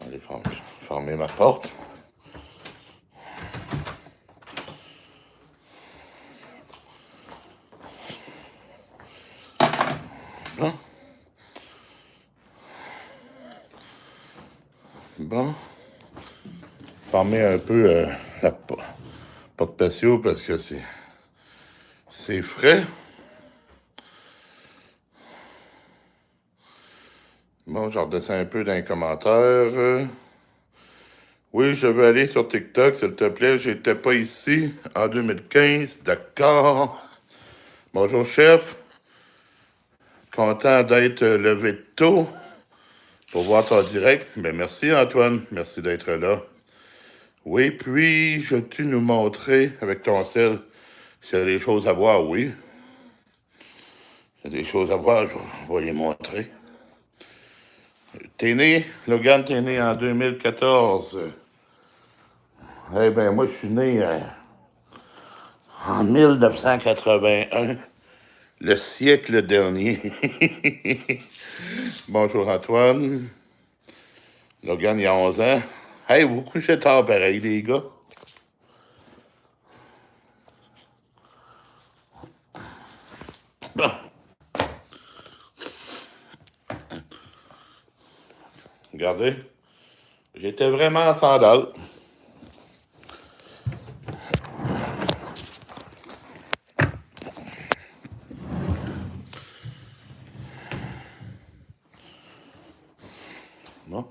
Allez, fermer ma porte. Bon. Bon. Fermer un peu la porte patio parce que c'est frais. Bon, je redescends un peu dans les commentaires. Oui, je veux aller sur TikTok, s'il te plaît. J'étais pas ici en 2015. D'accord. Bonjour, chef. Content d'être levé tôt pour voir ton direct. Mais merci, Antoine. Merci d'être là. Oui, puis, je tu nous montrer avec ton sel s'il y a des choses à voir, oui. Il y a des choses à voir, je vais les montrer. T'es né, Logan, t'es né en 2014. Eh bien, moi, je suis né en 1981, le siècle dernier. Bonjour, Antoine. Logan, il y a 11 ans. Hey, vous couchez tard, pareil, les gars. Bon. Regardez, j'étais vraiment en sandales. Bon.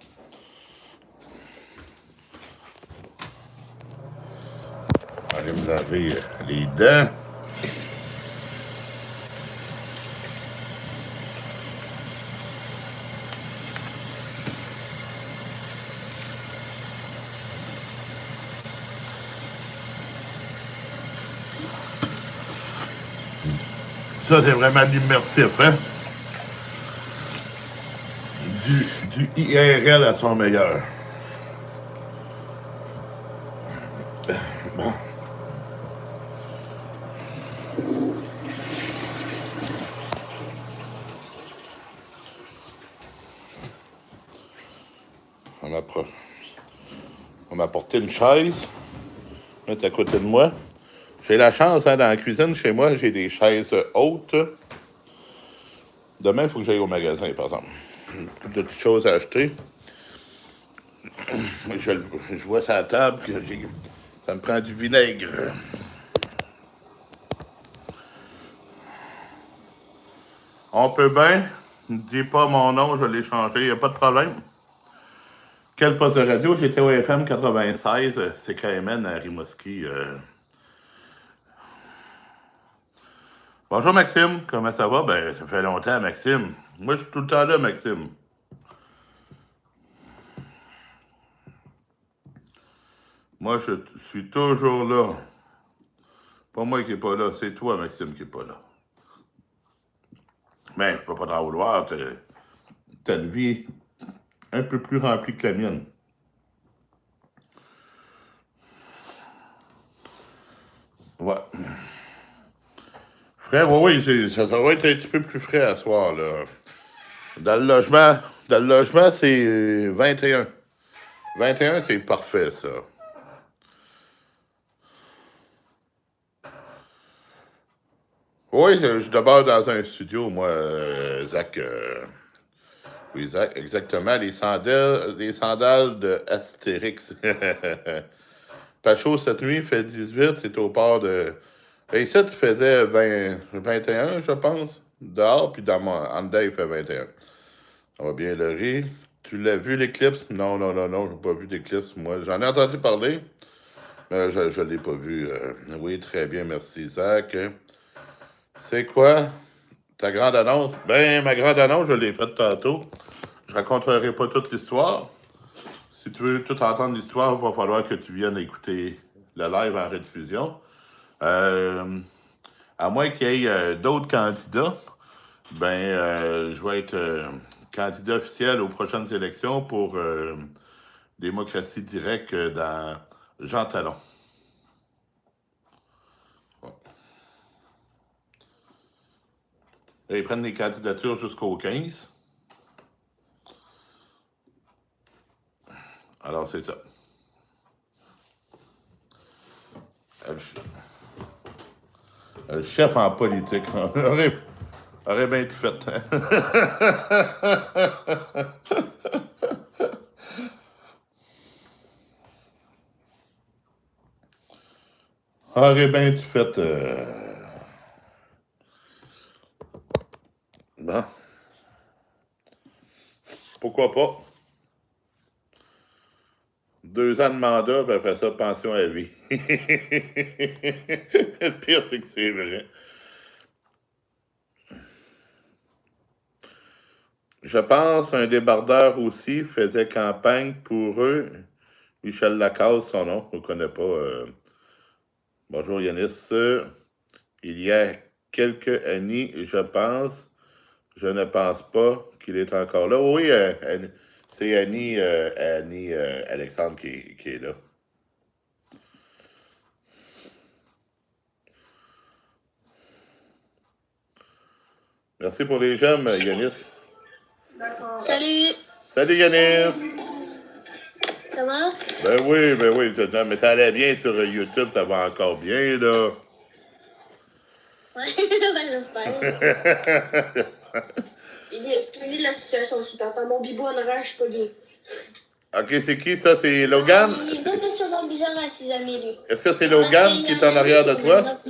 Allez me laver les dents. Ça, c'est vraiment l'immersif, hein? Du IRL à son meilleur. Bon. On m'a apporté une chaise. mettre à côté de moi. J'ai la chance, hein, dans la cuisine, chez moi, j'ai des chaises hautes. Demain, il faut que j'aille au magasin, par exemple. Toutes de petites choses à acheter. Je vois sur la table que ça me prend du vinaigre. On peut bien. Ne dis pas mon nom, je l'ai changé, il n'y a pas de problème. Quel poste de radio? J'étais au FM 96, CKMN à Rimouski. Bonjour Maxime, comment ça va? Ben, ça fait longtemps, Maxime. Moi, je suis tout le temps là, Maxime. Moi, je suis toujours là. Pas moi qui n'est pas là, c'est toi, Maxime, qui n'est pas là. Mais je peux pas t'en vouloir. T'as une vie un peu plus remplie que la mienne. Ouais. Frais, oui, ça va être un petit peu plus frais à soir, là. Dans le logement, c'est 21. 21, c'est parfait, ça. Oui, je demeure dans un studio, moi, Zach. Oui, Zach, exactement. Les sandales de Astérix. Pas chaud cette nuit, il fait 18, c'est au port de. Et ça, tu faisais 21, je pense, dehors, puis en dedans, il fait 21. Ça va bien le rire. Tu l'as vu, l'éclipse? Non, non, non, non, j'ai pas vu d'éclipse, moi. J'en ai entendu parler, mais je l'ai pas vu. Oui, très bien, merci, Zach. C'est quoi ta grande annonce? Ben, ma grande annonce, je l'ai faite tantôt. Je raconterai pas toute l'histoire. Si tu veux tout entendre l'histoire, il va falloir que tu viennes écouter le live en rediffusion. À moins qu'il y ait d'autres candidats, ben, je vais être candidat officiel aux prochaines élections pour démocratie directe dans Jean Talon. Ils prennent les candidatures jusqu'au 15. Alors, c'est ça. Le chef en politique. Aurait bien tout fait. Aurait bien tout fait. Bon. Pourquoi pas? 2 ans de mandat, puis après ça, pension à vie. Le pire, c'est que c'est vrai. Je pense un débardeur aussi faisait campagne pour eux. Michel Lacasse, son nom, on ne connaît pas. Bonjour Yanis. Il y a quelques années, je pense. Je ne pense pas qu'il est encore là. Oui, c'est Annie Alexandre qui est là. Merci pour les j'aime, Yanis. Salut! Salut Yanis! Ça va? Ben oui, mais ça allait bien sur YouTube, ça va encore bien, là. Ouais, j'espère. Il est expliqué la situation aussi. T'entends mon bibou en arrière, je suis pas bien. Ok, c'est qui ça? C'est Logan? Il est deux questions bizarres à ses amis, lui. Est-ce que c'est Logan qui est en arrière de toi?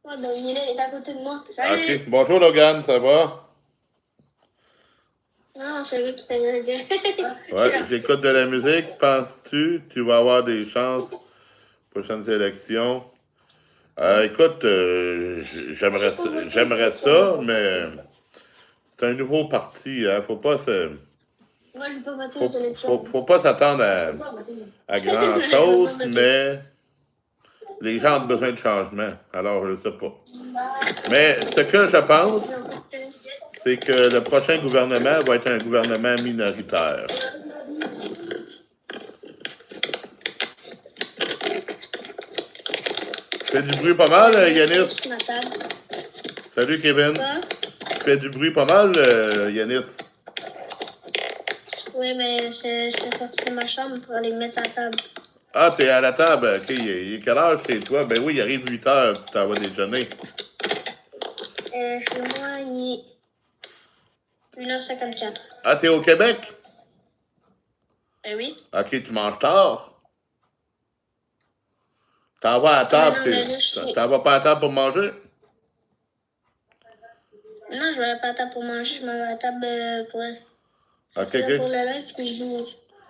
Ouais, ben il est à côté de moi. Salut! Ok, bonjour Logan, ça va? Non, c'est lui qui t'a rien à dire. Ouais, j'écoute de la musique. Penses-tu que tu vas avoir des chances prochaines élections? Écoute, j'aimerais ça, mais c'est un nouveau parti, hein. Faut pas s'attendre à grand chose, mais les gens ont besoin de changement. Alors, je ne sais pas. Mais ce que je pense, c'est que le prochain gouvernement va être un gouvernement minoritaire. Tu fais du bruit pas mal, Yanis? Salut, Kevin. Tu fais du bruit pas mal, Yanis? Oui, mais c'est sorti de ma chambre pour aller mettre à la table. Ah, t'es à la table. OK, il est quelle heure chez toi? Ben oui, il arrive 8 heures, tu t'en vas déjeuner. Chez moi, il est 1h54. Ah, t'es au Québec? Oui. OK, tu manges tard? T'en vas à la table, Non, mais là, je suis... t'en vas pas à la table pour manger? Non, je vais pas à table pour manger, je me vais à table pour... OK, C'est là OK. pour le live, puis je joue.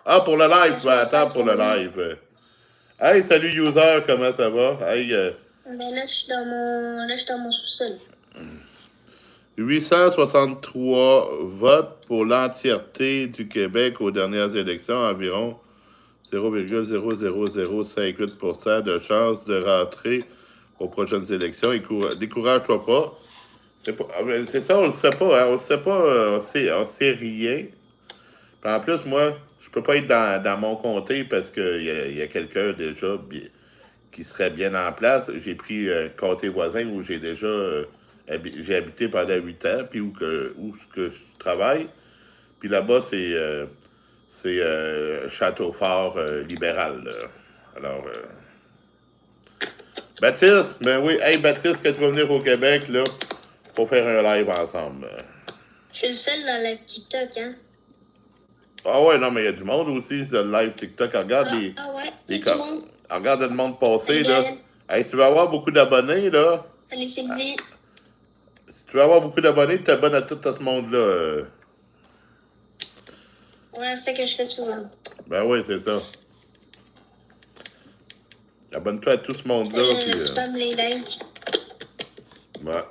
Ah, pour le live, tu vas à la Laisse-moi table faire pour le ça. live. Hey, salut user, comment ça va? Hey, Ben là, je suis dans mon sous-sol. 863 votes pour l'entièreté du Québec aux dernières élections, environ 0,00058% de chance de rentrer aux prochaines élections. Décourage-toi pas. C'est ça, on le sait pas. Hein? On le sait pas. On sait rien. Puis en plus, moi, je peux pas être dans mon comté parce qu'il y a quelqu'un déjà qui serait bien en place. J'ai pris un comté voisin où j'ai déjà j'ai habité pendant 8 ans, puis où que je travaille. Puis là-bas, c'est Château-Fort libéral. Là. Alors, Baptiste, ben oui, hey Baptiste, que tu vas venir au Québec, là, pour faire un live ensemble. Je suis le seul dans le live TikTok, hein. Ah ouais, non, mais il y a du monde aussi sur le live TikTok. Regarde ouais, il y a du monde. Regarde le monde passer, Salut, là. Gaël. Hey, tu vas avoir beaucoup d'abonnés, là. Salut, Sylvie. Si tu veux avoir beaucoup d'abonnés, tu t'abonnes à tout ce monde-là. Ouais, c'est ça que je fais souvent. Ben oui, c'est ça. Abonne-toi à tout ce monde-là. Je spam les likes. Ouais.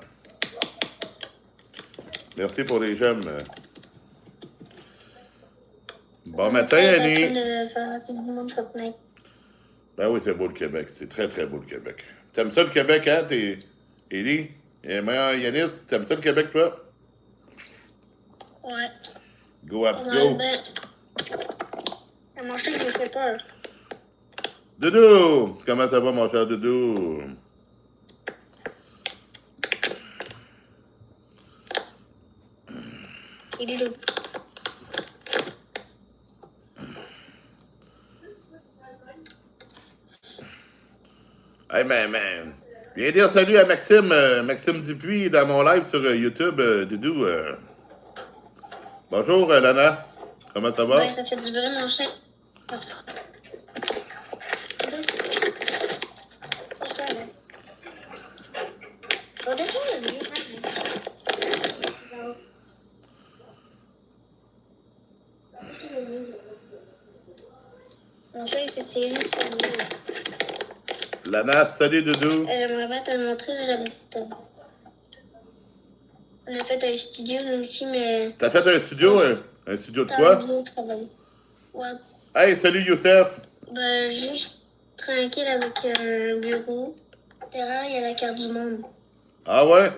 Merci pour les j'aime. Bon matin, Annie. Ben oui, c'est beau le Québec. C'est très, très beau le Québec. T'aimes ça le Québec, hein, Élie? Et moi, Yanis, t'aimes ça le Québec, toi? Ouais. Go, Abs, go. Mon chien, il me fait peur. Doudou! Comment ça va, mon cher Doudou? Il est là. Hey, man. Viens dire salut à Maxime Dupuis dans mon live sur YouTube, Doudou. Bonjour, Lana. Comment ça va? Ouais, ça fait du bruit, mon chien. Mon chat, il fait ses risques. Lana, salut, Doudou. J'aimerais bien te le montrer. On a fait un studio, nous aussi, mais... T'as fait un studio? Un studio de quoi? Ouais. Hey, salut, Youssef. Ben, juste tranquille avec un bureau. Derrière, il y a la carte du monde. Ah ouais?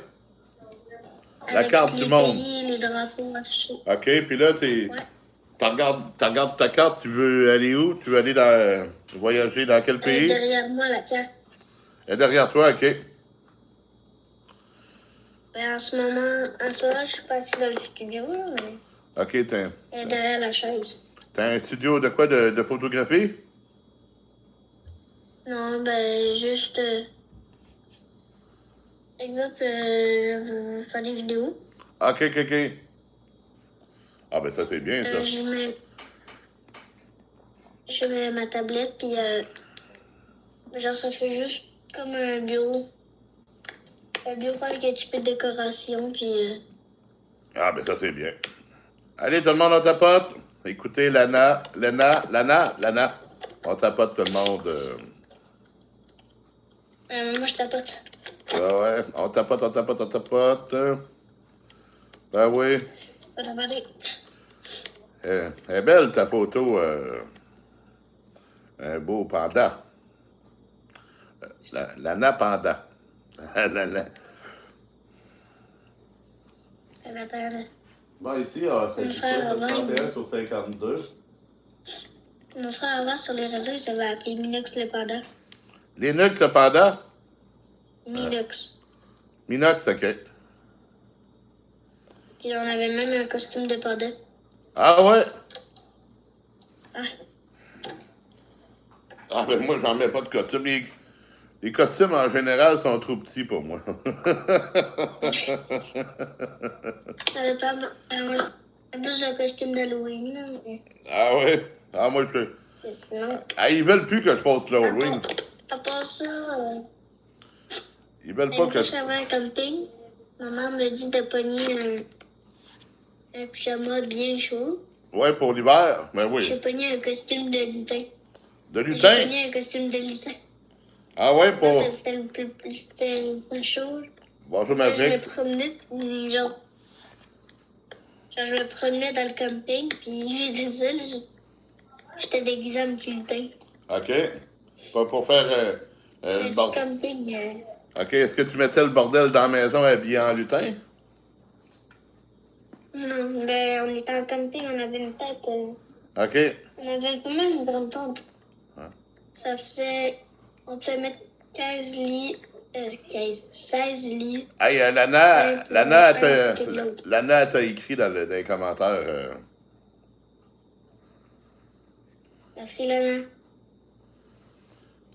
La Avec carte les du monde. pays, les drapeaux affichés. OK, puis là, Ouais. t'regardes ta carte, tu veux aller où? Tu veux aller voyager dans quel pays? Derrière moi, la carte. Elle est derrière toi, OK. Ben, en ce moment, je suis pas assise dans le studio, mais... OK, Elle est derrière la chaise. t'as un studio de quoi? De photographie? Non, ben, juste... exemple, je fais des vidéos. OK. Ah, ben ça, c'est bien, ça. Je mets ma tablette, puis genre, ça fait juste comme un bureau. Un bureau avec un petit peu de décoration, puis... Ah, ben ça, c'est bien. Allez, tout le monde, on tapote. Écoutez, Lana. On tapote tout le monde. moi, je tapote. Ah ouais, on tapote. Ben oui. Elle est belle, ta photo. Un beau panda. Lana panda. Panda. Bon, ici, c'est 51 sur 52. Mon frère avant sur les réseaux, il s'avait appelé Minox le panda. Linux, le panda? Minox. Minox, OK. Puis on avait même un costume de panda. Ah ouais? Ah. Ah, ben moi, j'en mets pas de costume. Les costumes, en général, sont trop petits pour moi. J'avais pas plus de costume d'Halloween, là, mais Ah ouais? Ah, moi, sinon. Ah, ils veulent plus que je fasse l'Halloween. À part ça, Ils veulent pas une que fois que j'avais un camping, ma mère me dit de pogner un pyjama bien chaud. Ouais, pour l'hiver? Ben J'ai oui. pogné un costume de lutin. De J'ai lutin? pogné un costume de lutin. Ah ouais, pour... C'était le plus chaud. Bonjour, Je me Matrix. promenais, genre, je me promenais dans le camping, puis j'étais seule, j'étais déguisée en petit lutin. OK. Pas pour faire Le le petit bordel. camping, OK. Est-ce que tu mettais le bordel dans la maison habillé en lutin? non, ben, on était en camping, on avait une tête, OK. on avait quand même une grande tente. Ouais. Ça faisait, on pouvait mettre 16 lits. Hey, Cinq, Lana, un à côté de l'autre. Lana t'a écrit dans les commentaires. Merci, Lana.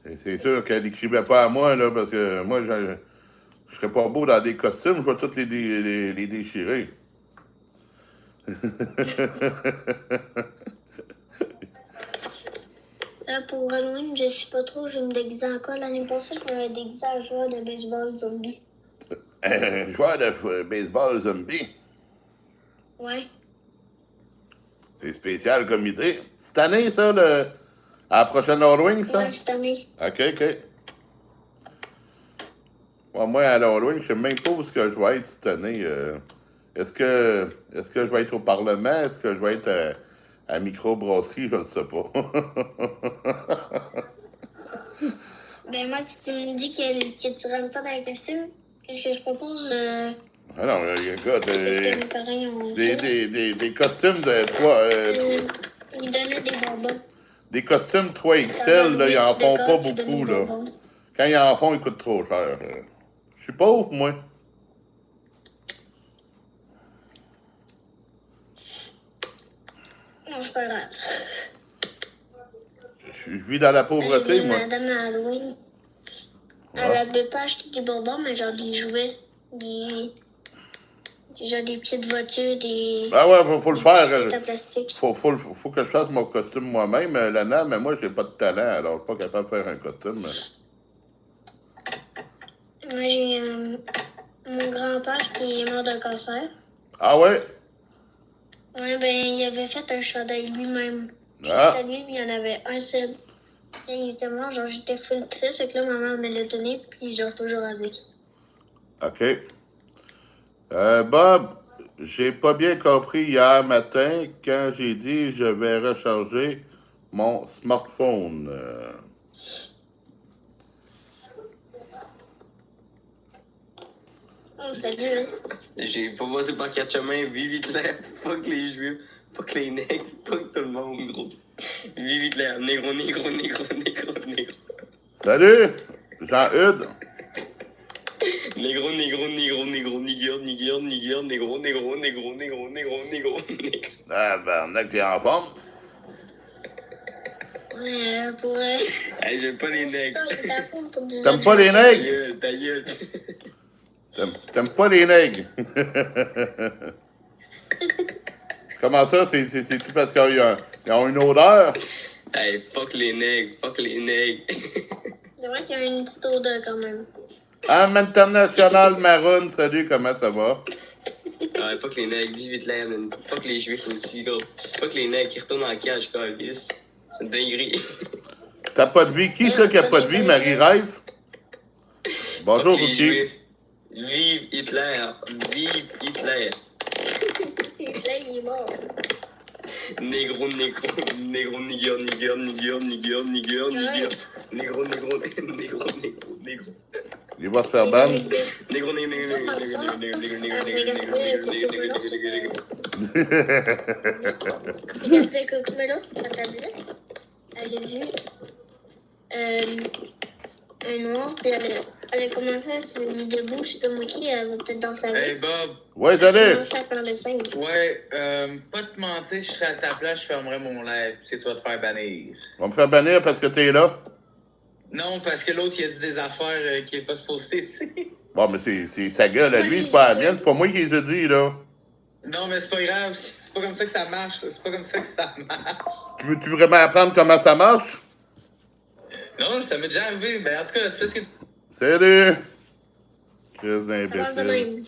Et c'est sûr qu'elle n'écrivait pas à moi, là, parce que moi, je serais pas beau dans des costumes, je vais tous les déchirer. Là, pour Halloween, je sais pas trop, je vais me déguiser encore. L'année passée, je me déguisais en joueur de baseball zombie. Un joueur de baseball zombie. Ouais. C'est spécial comme idée. Cette année, ça, à la prochaine Halloween, ça? Ouais, cette année. OK, OK. Ouais, moi, à l'Halloween, je sais même pas où est-ce que je vais être cette année. Est-ce que je vais être au Parlement? Est-ce que je vais être à microbrasserie? Je ne sais pas. Ben, moi, si tu me dis que tu rentres pas dans le costume, qu'est-ce que je propose? Ah non, écoute, Qu'est-ce que mes parents ont fait? des costumes de 3... Ils donnaient des bonbons. des costumes 3XL, là, ils en font pas beaucoup, là. Bonbons. Quand ils en font, ils coûtent trop cher. Je suis pauvre, moi. Non, c'est pas grave. Je vis dans la pauvreté, J'ai vu moi. madame à Halloween. Elle avait pas acheté des bonbons, mais genre des jouets. Genre des petites voitures, des. Ah ouais, faut le faire. petites en plastique. Faut que je fasse mon costume moi-même, Lana, mais moi, j'ai pas de talent, alors je suis pas capable de faire un costume. Moi, j'ai mon grand-père qui est mort d'un cancer. Ah ouais? Ouais, ben, il avait fait un chandail lui-même. Juste Ah. à lui, puis il y en avait un seul. Quand il était mort, genre, j'étais full triste, fait que là, ma mère me l'a donné, puis genre, toujours avec. OK. Bob, j'ai pas bien compris hier matin quand j'ai dit je vais recharger mon smartphone. Oh, salut, hein. J'ai pas passé par quatre chemins. Vive Hitler, fuck les juifs, fuck les nègres, fuck tout le monde, gros. Vive Hitler, négro, négro, négro, négro, négro. Salut, Jean-Hude. Négro, négro, négro, négro, nigger, nigger, nigger, négro, négro, négro, négro, négro, négro, négro. Ah ben, t'es en forme. Ouais, pour. Hey, j'aime pas les nègres. T'aimes pas les nègres? Ta gueule. T'aimes pas les nègres? Comment ça? C'est-tu parce qu'ils ont une odeur? Hey, fuck les nègres, fuck les nègres. C'est vrai qu'il y a une petite odeur quand même. Âme internationale Maroon, salut, comment ça va? Ouais, fuck les nègres, vive Hitler, man. Fuck les juifs aussi, gros. Fuck les nègres qui retournent en cage, câlisse. C'est une dinguerie. T'as pas de vie? Qui ça qui a pas de vie? Marie Rêve? Bonjour, fuck les Rookie. juifs. Vive Hitler, vive Hitler. Là, il est mort. Négro, négro, négro, nigger, nigger, nigger, nigger, nigger, nigger. Négro, négro, négro, négro, négro. Il va se faire ban. Négro, négro, négro, négro, négro, négro, négro, négro, négro. Regardez Cocomelo sur sa tablette. Elle a vu un noir, puis elle a commencé à se lever debout. Je suis comme, ok, elle va peut-être dans sa Hey vie. Bob, Ouais, Elle a salut. commencé à faire le singe. ouais, pas te mentir, si je serais à ta place, je fermerais mon live, puis c'est tu vas te faire bannir. On va me faire bannir parce que t'es là. Non, parce que l'autre, il a dit des affaires qu'il n'est pas supposé dire. Bon, mais c'est sa gueule à lui, c'est pas la mienne, c'est pas moi qui les ai dit, là. Non, mais c'est pas grave, c'est pas comme ça que ça marche. C'est pas comme ça que ça marche. Tu veux-tu vraiment apprendre comment ça marche? Non, ça m'est déjà arrivé. Ben, en tout cas, tu fais ce que tu... Salut! Crise Ça va de d'imbécile. même.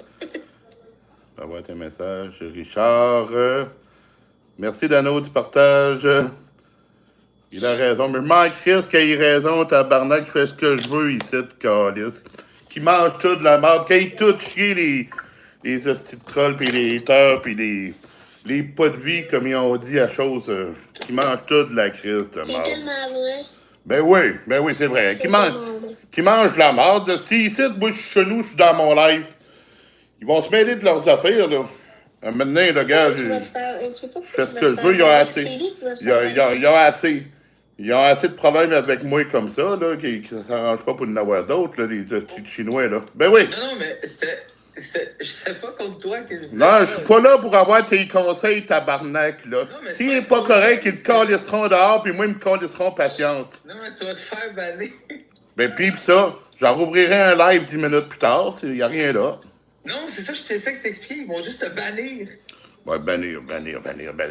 Envoie tes messages. Richard. Merci, Dano, du partage. Il a raison. Mais je m'en crisse qu'il ait raison, tabarnak, je fais ce que je veux ici, calice. Qui mange tout de la merde, qu'il tout chier les hosties de trolls, pis les haters, pis les pas de vie, comme ils ont dit à chose, qui mangent tout de la crise de C'est merde. tellement vrai. Ben oui, c'est vrai. C'est Qui tellement vrai. mange de la merde. Si ici, moi, je suis chez nous, je suis dans mon live, ils vont se mêler de leurs affaires, là. Maintenant, le gars, Tu vas te faire... Je sais pas je fais ce pourquoi que tu je vas veux, te ils ont faire assez. c'est lui qui va se Ils ont, faire ils ont- ils ont assez. Ils ont assez de problèmes avec moi comme ça, là, qui ne s'arrangent pas pour en avoir d'autres, là, les petits Chinois, là. Ben oui. Non, mais c'était... Je sais pas contre toi que je disais Non, ça. je suis pas là pour avoir tes conseils, tabarnak, là. Non, mais S'il c'est est pas pas un correct, ils conseil, te calisseront dehors, puis moi, ils me calisseront patience. Non, mais tu vas te faire banner. Ben, pis ça, j'en rouvrirai un live 10 minutes plus tard, il y a rien là. Non, c'est ça, je t'essaie de t'expliquer. Ils vont juste te bannir. Ouais, bannir.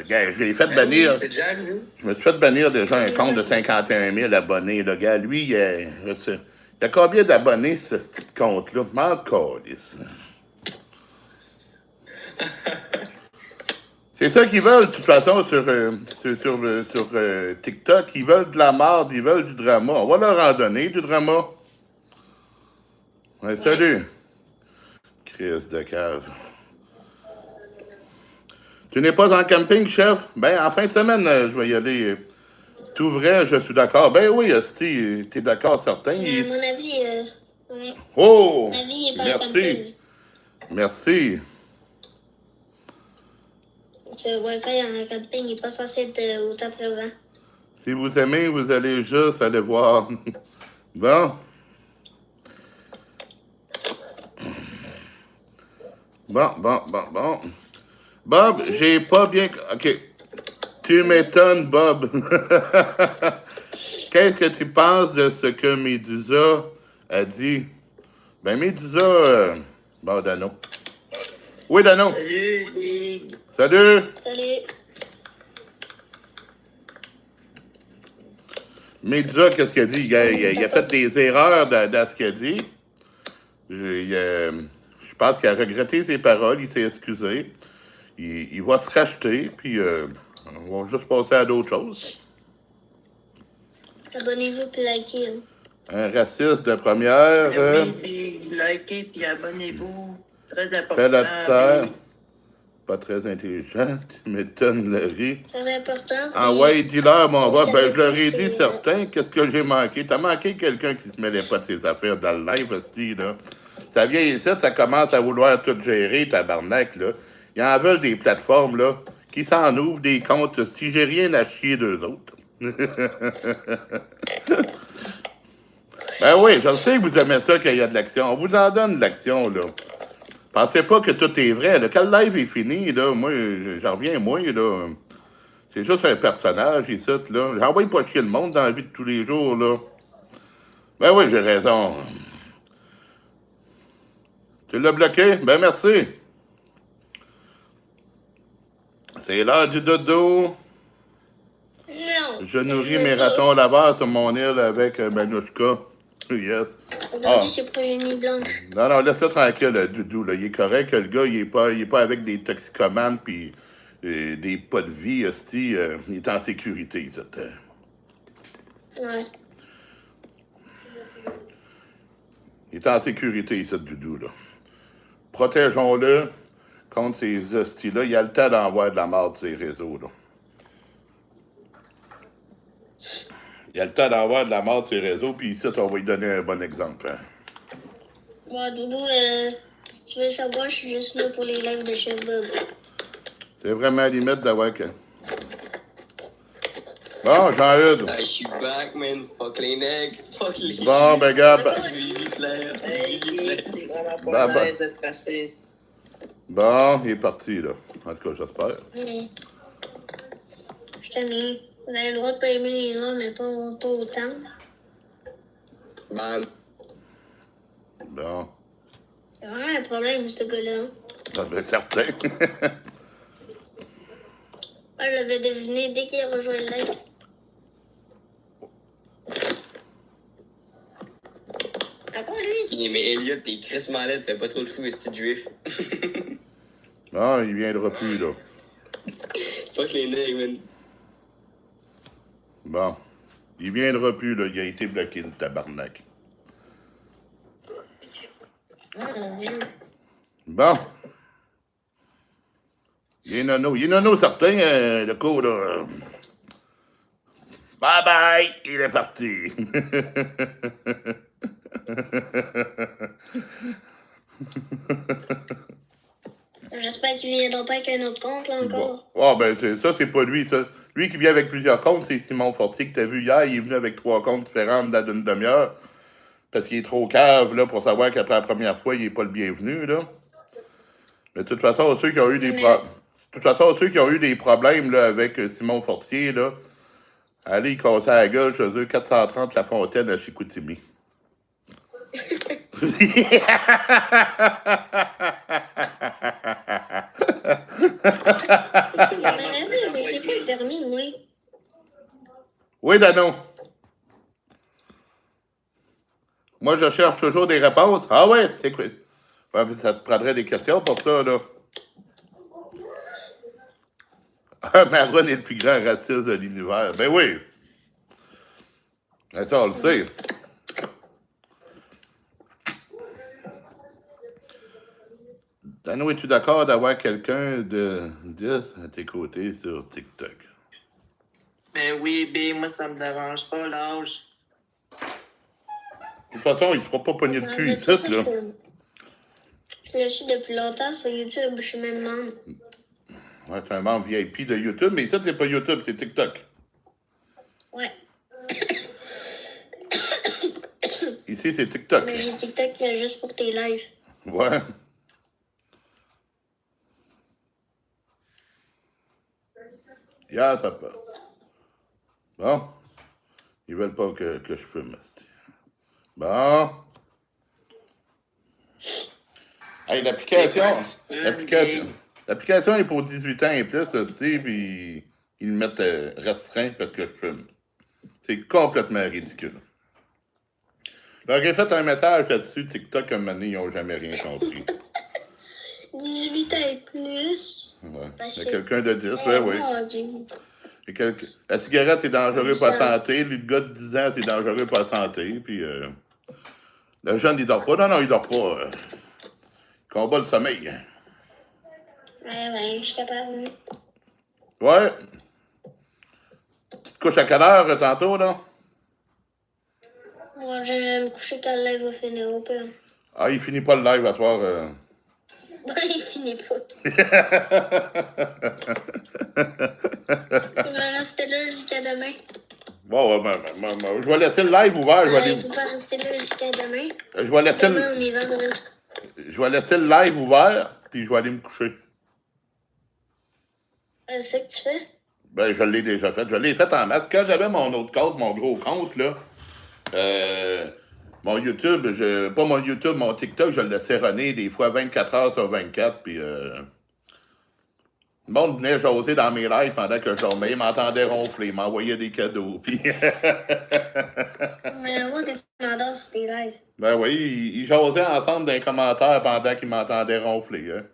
Gars, je l'ai fait Ben bannir. oui, c'est déjà arrivé. Je me suis fait bannir déjà un compte de 51 000 abonnés, le gars. Lui, il y a combien d'abonnés, ce petit compte-là? M'en calisse. C'est ça qu'ils veulent, de toute façon, sur TikTok. Ils veulent de la merde, ils veulent du drama. On va leur en donner, du drama. Ouais, salut. Crise de cave. Tu n'es pas en camping, chef? Ben, en fin de semaine, je vais y aller. Tout vrai, je suis d'accord. Ben oui, Asti, t'es d'accord, certain. Mais à mon avis, Oh! mon avis, il est pas en Merci. camping. Merci. Ce Wi-Fi en camping n'est pas censé être autant présent. Si vous aimez, vous allez juste aller voir. Bon. Bon. Bob, j'ai pas bien... OK. Tu m'étonnes, Bob. Qu'est-ce que tu penses de ce que Médusa a dit? Ben, Médusa... Bon, Dano. Oui, Dano. Salut, Big. Salut. Salut. Médusa, qu'est-ce qu'il a dit? Il a fait des erreurs dans ce qu'il a dit. Je pense qu'il a regretté ses paroles, il s'est excusé. Il va se racheter, puis on va juste passer à d'autres choses. Abonnez-vous puis likez. Hein. Un raciste de première. Oui, puis likez, puis abonnez-vous. Très important. Fait la terre. Pas très intelligent. Tu m'étonnes, Larry. C'est important. Ah puis- ouais, dis-leur, mon Vous gars. Ben, savez je leur ai pas, dit c'est- certain. Qu'est-ce que j'ai manqué? T'as manqué quelqu'un qui se mêlait pas de ses affaires dans le live, hostie, là. Ça vient ici, ça commence à vouloir tout gérer, tabarnak, là. Ils en veulent des plateformes, là, qui s'en ouvrent des comptes. Si j'ai rien à chier d'eux autres. Ben oui, je sais que vous aimez ça qu'il y a de l'action. On vous en donne de l'action, là. Pensez pas que tout est vrai. Là. Quand le live est fini, là, moi, j'en reviens, moi, là. C'est juste un personnage ici, là. J'envoie pas chier le monde dans la vie de tous les jours, là. Ben oui, j'ai raison. Tu l'as bloqué? Ben merci. C'est l'heure du dodo. Non. Je nourris mes ratons laveurs sur mon île avec Manouchka. Yes. Aujourd'hui, Ah. c'est Progénie Blanche. Non, laisse-le tranquille, le Doudou. Là. Il est correct, le gars, il est pas avec des toxicomanes puis des pas de vie, hostie. Il est en sécurité, ça. Ouais. Il est en sécurité, ce Doudou, là. Protégeons-le contre ces hosties-là. Il a le temps d'envoyer de la merde sur ces réseaux, là. Il a le temps d'envoyer de la merde sur les réseaux, puis ici, on va lui donner un bon exemple. Hein. Bon, Doudou, si tu veux savoir, je suis juste là pour les lives de Chef Bob. C'est vraiment limite d'avoir que... Bon, Jean-Hugues. Ah, je suis back, man. Fuck les nègres. Fuck les Bon, ben, gars, Vive Hitler. Hey, Vive Hitler. c'est vraiment Bah, pas bah. nice d'être raciste. bon, il est parti, là. En tout cas, j'espère. Je t'aime. Vous avez le droit de pas aimer les gens, mais pas autant. Bam. Bon. Il y a vraiment un problème, ce gars-là. Ça doit être certain. Moi, je l'avais deviné dès qu'il a rejoint le live. Encore lui? Mais Elliot, t'es Chris Mallette, fais pas trop le fou, est-ce juif? Non, il viendra plus, là. Fuck les nègres, man. Bon. Il viendra plus, là. Il a été bloqué, le tabarnak. Bon. Il est nono certain, le coup, là. Bye bye, il est parti. J'espère qu'il viendra pas avec un autre compte, là, encore. Bon. Ah, ben, ça, c'est pas lui, ça. Lui qui vient avec plusieurs comptes, c'est Simon Fortier que t'as vu hier. Il est venu avec 3 comptes différents d'une demi-heure. Parce qu'il est trop cave, là, pour savoir qu'après la première fois, il est pas le bienvenu, là. Mais de toute façon, ceux qui ont eu des problèmes, là, avec Simon Fortier, là, allez, il cassait la gueule chez eux, 430 La Fontaine à Chicoutimi. Mais j'ai pas le permis, moi. Oui, Dano. Moi, je cherche toujours des réponses. Ah ouais, c'est quoi? Ouais, ça te prendrait des questions pour ça, là. Ah, Maroon est le plus grand raciste de l'univers. Ben oui. Ben ça, on le sait. Dano, es-tu d'accord d'avoir quelqu'un de 10 à tes côtés sur TikTok? Ben oui, B, moi ça me dérange pas l'âge. De toute façon, il ne sera pas pogné de cul ici, là. Je le suis depuis longtemps sur YouTube, je suis même membre. Ouais, c'est un membre VIP de YouTube, mais ça, c'est pas YouTube, c'est TikTok. Ouais. Ici, c'est TikTok. Mais j'ai TikTok juste pour tes lives. Ouais. Yeah, ça peut. Bon. Ils veulent pas que je fume. Bon. Hey, l'application est pour 18 ans et plus, puis ils le mettent restreint parce que je fume. C'est complètement ridicule. J'aurais fait un message là-dessus, TikTok, à un moment donné, ils n'ont jamais rien compris. 18 ans et plus. Ouais. Parce Il y que- a quelqu'un de 10, ouais, oui. Mon Dieu. La cigarette, c'est dangereux pour la Ça. santé. Le gars de 10 ans, c'est dangereux pour la santé. Puis le jeune, il dort pas. Non, il dort pas. Il combat le sommeil. Ouais, je suis capable. Ouais. Tu te couches à quelle heure tantôt, là? Moi, je vais me coucher quand le live va finir au pire. Ah, il finit pas le live à soir. Il finit pas. Il va rester là jusqu'à demain. Bon, je vais laisser le live ouvert. Il peut pas rester là jusqu'à demain. Je vais laisser Demain, on est vendredi. je vais laisser le live ouvert, puis je vais aller me coucher. C'est ça que tu fais? Ben, je l'ai déjà fait. Je l'ai fait en masse. Quand j'avais mon autre compte, mon gros compte, là, mon YouTube, pas mon YouTube, mon TikTok, je le laissais runner des fois 24 heures sur 24, puis le monde venait jaser dans mes lives pendant que je dormais, il m'entendait ronfler, il m'envoyait des cadeaux, puis... Mais moi, des commandants sur tes lives. Ben oui, ils jasaient ensemble dans les commentaires pendant qu'ils m'entendaient ronfler, hein.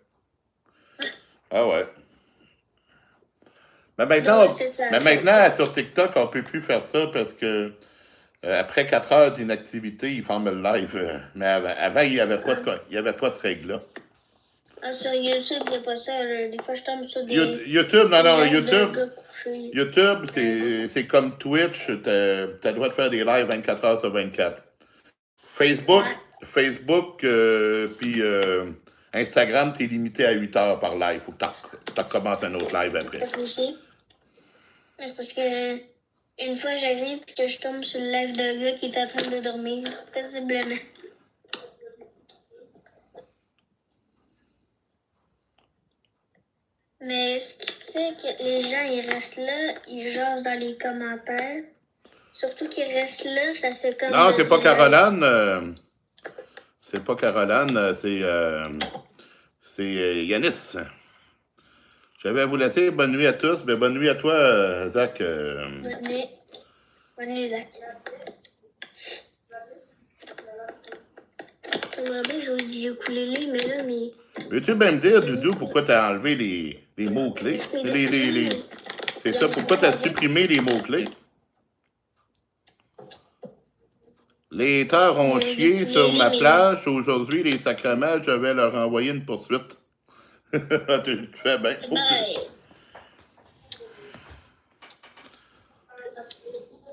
Ah ouais. Mais maintenant, Donc, c'est ça. sur TikTok, on peut plus faire ça parce que après 4 heures d'inactivité, ils ferment le live. Mais avant, il n'y avait pas ce règle-là. Ah, sur YouTube, il n'y a pas ça. Là. Des fois, je tombe sur des. YouTube, non, lives de YouTube. gars couchés. YouTube, c'est comme Twitch, tu as le droit de faire des lives 24 heures sur 24. Facebook, puis Instagram, tu es limité à 8 heures par live. Faut que tu recommences un autre live après. T'as poussé? C'est parce que une fois, j'arrive et que je tombe sur le live d'un gars qui est en train de dormir, paisiblement. Mais ce qui fait que les gens ils restent là, ils jasent dans les commentaires. Surtout qu'il reste là, ça fait comme... Non, c'est pas du- Caroline. C'est pas Caroline, c'est Yanis. Je vais vous laisser. Bonne nuit à tous. Mais bonne nuit à toi, Zach. Bonne nuit. Bonne nuit, Zach. J'aimerais bien jouer du ukulélé, mais là, mais... Veux-tu bien me dire, Doudou, pourquoi tu as enlevé les mots-clés? C'est ça, pourquoi tu as supprimé les mots-clés? Les terres ont chié sur ma plage. Aujourd'hui, les sacrements, je vais leur envoyer une poursuite. Tu fais bien.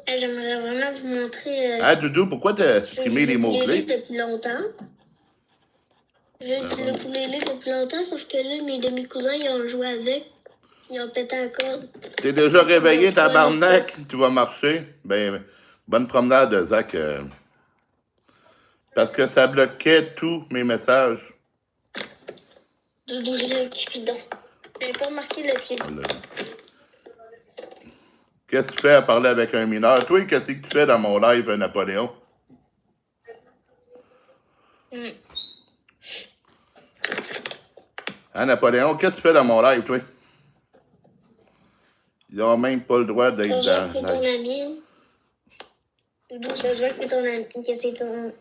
J'aimerais vraiment vous montrer... Ah, Doudou, pourquoi tu as supprimé les mots-clés? depuis longtemps. J'ai le ukulélé depuis longtemps, sauf que là, mes demi-cousins, ils ont joué avec. Ils ont pété un corde. T'es déjà réveillé, tabarnak? Tu vas marcher? Ben, bonne promenade, Zach. Parce que ça bloquait tous mes messages. Doudou, le cupidon. J'avais pas remarqué le pied. Qu'est-ce que tu fais à parler avec un mineur? Toi, qu'est-ce que tu fais dans mon live, Napoléon? Hein, Napoléon, qu'est-ce que tu fais dans mon live, toi? Ils n'ont même pas le droit d'être Ça se voit que dans... c'est ton ami. Doudou, ça se voit que c'est ton ami. Que c'est ton...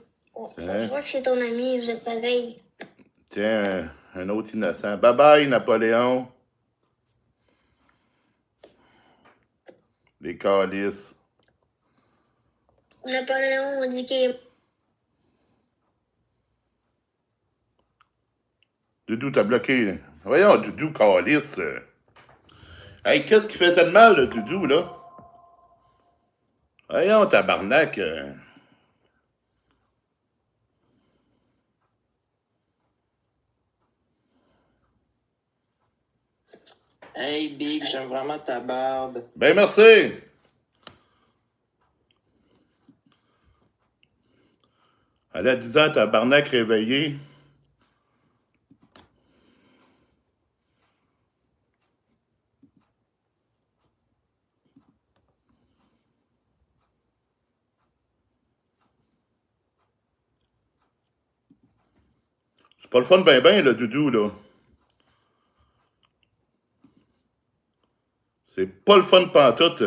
Ça se voit que c'est ton ami, vous êtes pareil. Tiens, un autre innocent. Bye-bye, Napoléon. Les calices. Napoléon, on dit qu'il est... Doudou, t'as bloqué. Voyons, Doudou, calice. Hey, qu'est-ce qui faisait de mal, le Doudou, là? Voyons, tabarnak. Hey, Big, j'aime vraiment ta barbe. Ben, merci. Elle a 10 ans, tabarnak réveillé. C'est pas le fun ben, le Doudou, là. C'est pas le fun pantoute.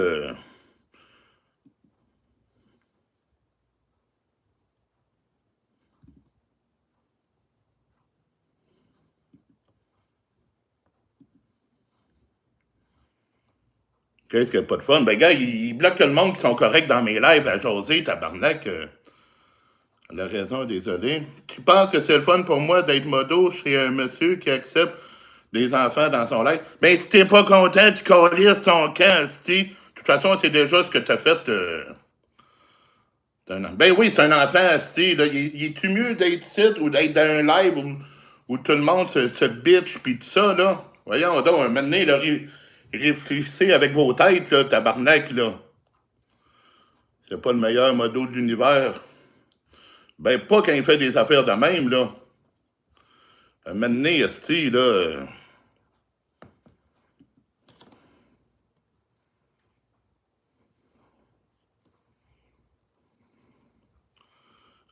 Qu'est-ce qu'il n'y a pas de fun? Ben, gars, il bloque le monde qui sont corrects dans mes lives à jaser, tabarnak. Elle a raison, désolé. Tu penses que c'est le fun pour moi d'être modo chez un monsieur qui accepte des enfants dans son live? Ben, si t'es pas content, tu calisses ton camp, esti. De toute façon, c'est déjà ce que t'as fait. Ben oui, c'est un enfant, esti. Il est-tu mieux d'être ici ou d'être dans un live où tout le monde se bitch pis tout ça, là? Voyons donc, maintenant, là, réfléchissez avec vos têtes, là, tabarnak, là. C'est pas le meilleur modo de l'univers. Ben, pas quand il fait des affaires de même, là. Maintenant, esti, là...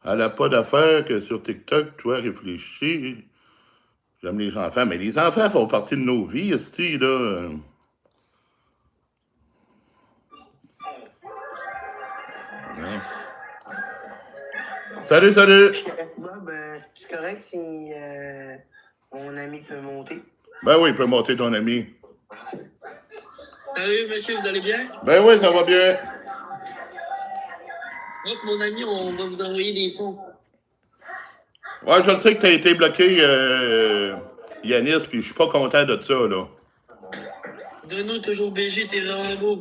Elle n'a pas d'affaires que sur TikTok, toi, réfléchis. J'aime les enfants, mais les enfants font partie de nos vies, esti, là. Ouais. Salut, salut! Bob, c'est correct si mon ami peut monter? Ben oui, il peut monter ton ami. Salut, monsieur, vous allez bien? Ben oui, ça va bien. Hop, mon ami, on va vous envoyer des fonds. Ouais, je sais que t'as été bloqué, Yanis, puis je suis pas content de ça, là. Donne-nous toujours BG, t'es vraiment beau.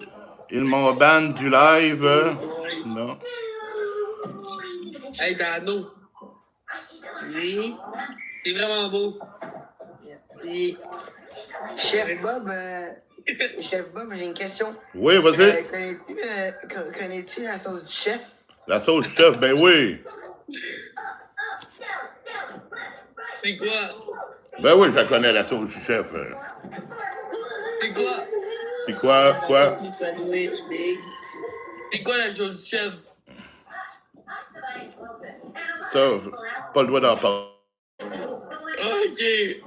Ils m'ont ban du live. Non. Hey, Dano, Oui, t'es vraiment beau. merci. Chef Bob, j'ai une question. Oui, vas-y. Connais-tu la sauce du chef? La sauce chef, ben oui. C'est quoi? Ben oui, je la connais, la sauce du chef. C'est quoi? Puis quoi? Une sandwich, big. C'est quoi la chose du chef? Ça, pas le droit d'en parler. Ok. Ouais.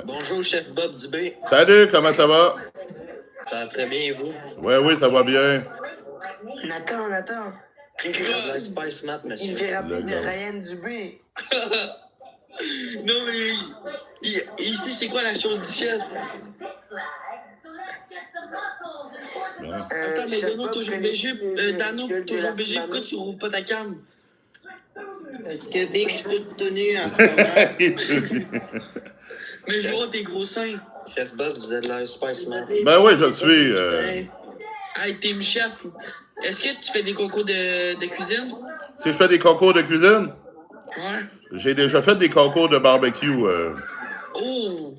Bonjour, chef Bob Dubé. Salut, comment ça va? Ça va très bien, et vous? Oui, ça va bien. Nathan. Le Spice Map, Il monsieur. me fait rappeler Le de gars. Ryan Dubé. Non, mais ici, c'est quoi la chose du chef? Bien. Attends, mais Chef Dano, Bob toujours connaît BG. le Dano, gueule de toujours la BG. maman. Pourquoi tu rouvres pas ta cam? Parce que Big, je suis toute tenue en ce moment. Mais je vois tes gros seins. Chef Bob, vous êtes là, Spice Map. Ben oui, je le suis. Hey, t'es une chef. Est-ce que tu fais des concours de cuisine? Si je fais des concours de cuisine, Ouais. j'ai déjà fait des concours de barbecue. Oh!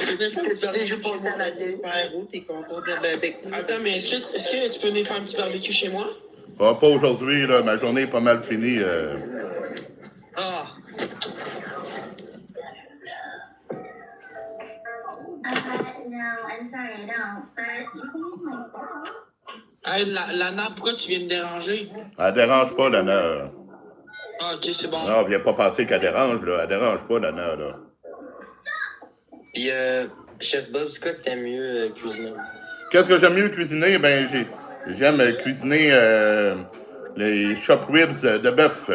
Tu peux faire un petit Déjà barbecue chez pensé moi? à la télé. Faire où tes concours de barbecue? Attends, mais est-ce que tu peux venir faire un petit barbecue chez moi? Pas aujourd'hui, là, ma journée est pas mal finie. Ah! No, I'm sorry, I don't. But Hey, Lana, pourquoi tu viens me déranger? Elle dérange pas, Lana. Ah, ok, c'est bon. Non, viens pas penser qu'elle dérange, là. Elle dérange pas, Lana, là. Puis, Chef Bob, c'est quoi que t'aimes mieux cuisiner? Qu'est-ce que j'aime mieux cuisiner? Ben, j'aime cuisiner les chop ribs de bœuf.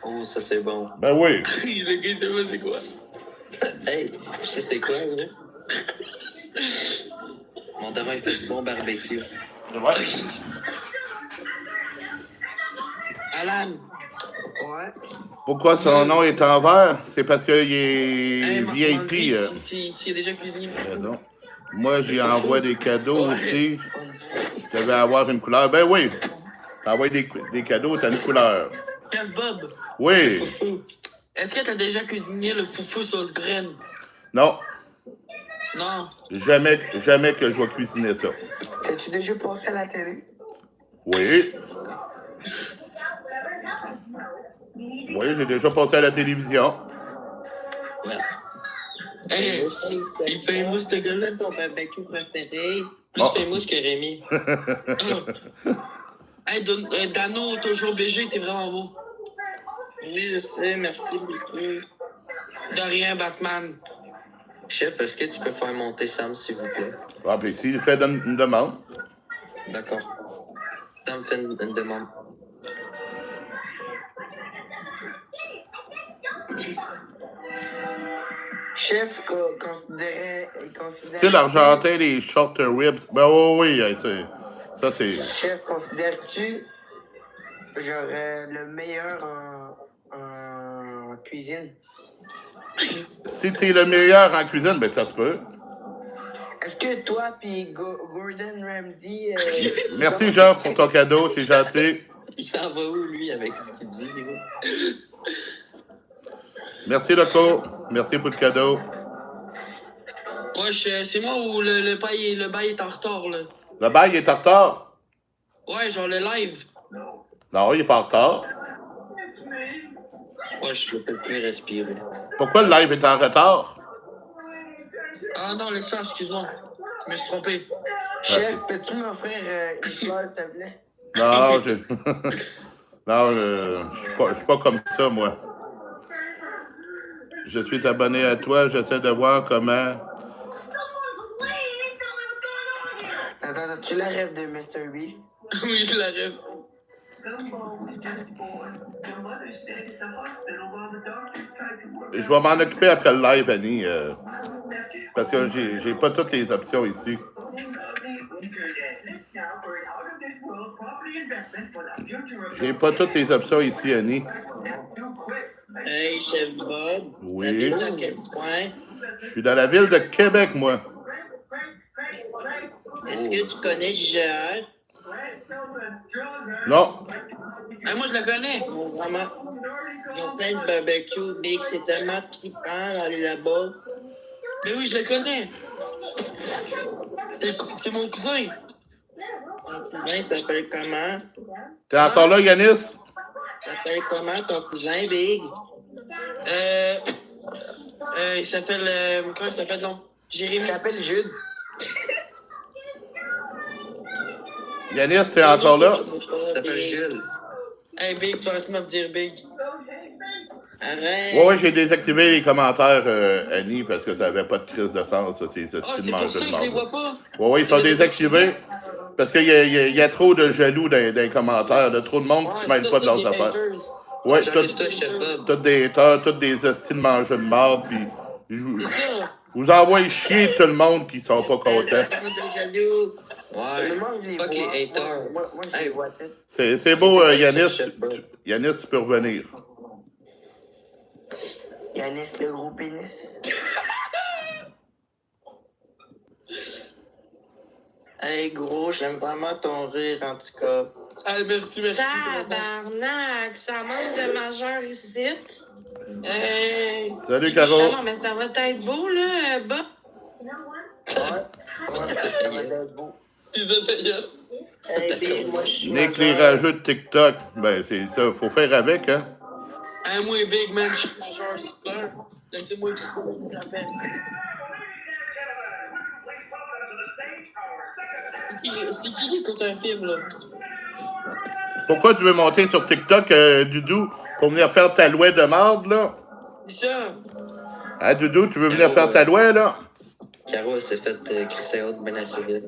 Oh, ça c'est bon. Ben oui. Le gars, il sait pas c'est quoi. Hey, je sais c'est quoi, là? Mon daron, il fait du bon barbecue. Ouais. Alan! Ouais. Pourquoi son nom est en vert? C'est parce qu'il est Hey, VIP. S'il est déjà cuisinier. Raison. Moi, j'y envoie des cadeaux Ouais. aussi. Je devais avoir une couleur. Ben oui. T'envoies des cadeaux, t'as une couleur. Chef Bob! Le Oui. foufou. Est-ce que t'as déjà cuisiné le foufou sauce graine? Non. Non. Jamais que je vais cuisiner ça. As-tu déjà passé à la télé? Oui. Oui, j'ai déjà passé à la télévision. Ouais. Hey, il fait mousse, ce gars-là. ton barbecue préféré? Plus Oh. famous que Rémi. Hey, Dano, toujours BG, t'es vraiment beau. Oui, je sais, merci beaucoup. De rien, Batman. Chef, est-ce que tu peux faire monter Sam, s'il vous plaît? Ah, puis s'il fait une demande. D'accord. Sam fait une demande. Chef considérait. Style argentin, les short ribs. Ben oui, ça c'est. Chef, considères-tu genre le meilleur en cuisine? Si t'es le meilleur en cuisine, ben ça se peut. Est-ce que toi puis Gordon Ramsay... Merci, Jean, pour ton cadeau, c'est gentil. Il s'en va où, lui, avec ce qu'il dit, gros? Merci, Loco. Merci pour le cadeau. Ouais, c'est moi où le bail est en retard, là. Le bail est en retard? Ouais, genre le live. Non, il est pas en retard. Ouais, je ne peux plus respirer. Pourquoi le live est en retard? Ah non, laisse ça, excuse-moi. Je me suis trompé. Chef, peux-tu m'offrir une fleur, s'il te plaît? Non, non, je suis pas comme ça, moi. Je suis abonné à toi, j'essaie de voir comment... Attends, tu la rêves de Mr. Beast? Oui, je la rêve. Je vais m'en occuper après le live, Annie, parce que j'ai pas toutes les options ici. J'ai pas toutes les options ici, Annie. Hey, Chef Bob. Oui. T'habites dans quel coin? Je suis dans la ville de Québec, moi. Est-ce que tu connais JR? Non. Ah, moi, je la connais. Vraiment. Ils ont plein de barbecue, Big. C'est tellement trippant d'aller là-bas. Mais oui, je la connais. C'est mon cousin. Ton cousin s'appelle comment? T'es encore là, Yanis? S'appelle comment ton cousin, Big? Il s'appelle... comment il s'appelle, non? Il Jérémy. s'appelle Jude. Yanis, t'es encore là? Ça s'appelle Gilles. Hey, Big, tu arrêtes de me dire Big. Arrête. Ouais, j'ai désactivé les commentaires, Annie, parce que ça avait pas de crise de sens, ça, c'est Ah, c'est pour ça que je les vois pas. Ouais, ils sont désactivés. Parce qu'il y a trop de jaloux dans les commentaires, là, trop de monde qui se mêle pas de leurs affaires. Ouais, toutes des haters, toutes des hosties de manger de marde, pis C'est ça. vous envoyez chier tout le monde qui sont pas contents. Ouais. Moi, je les Fuck vois. les haters. Moi, je les Hey. vois tous. C'est beau, Yanis. Chef Bob. Yanis, tu peux revenir. Yanis, le gros pénis. Hey, gros, j'aime vraiment ton rire, en tout cas. Hey, merci. Tabarnak, ça manque de majeur ici. Hey. Salut, Caro. Ah non, mais ça va être beau, là, Bob. Ça va être beau. Tu veux ta gueule? Hey, Big, moi, je suis L'éclairageux de TikTok, ben c'est ça, faut faire avec, hein. Hey, moi, Big Man, je suis majeur, s'il te plaît. Laissez-moi juste me rappelle. C'est qui écoute un film, là? Pourquoi tu veux monter sur TikTok, Doudou, pour venir faire ta loi de marde, là? C'est ça. Hein, Doudou, tu veux venir faire ta loi, là? Caro, elle s'est fait crisser haute ben assez vite.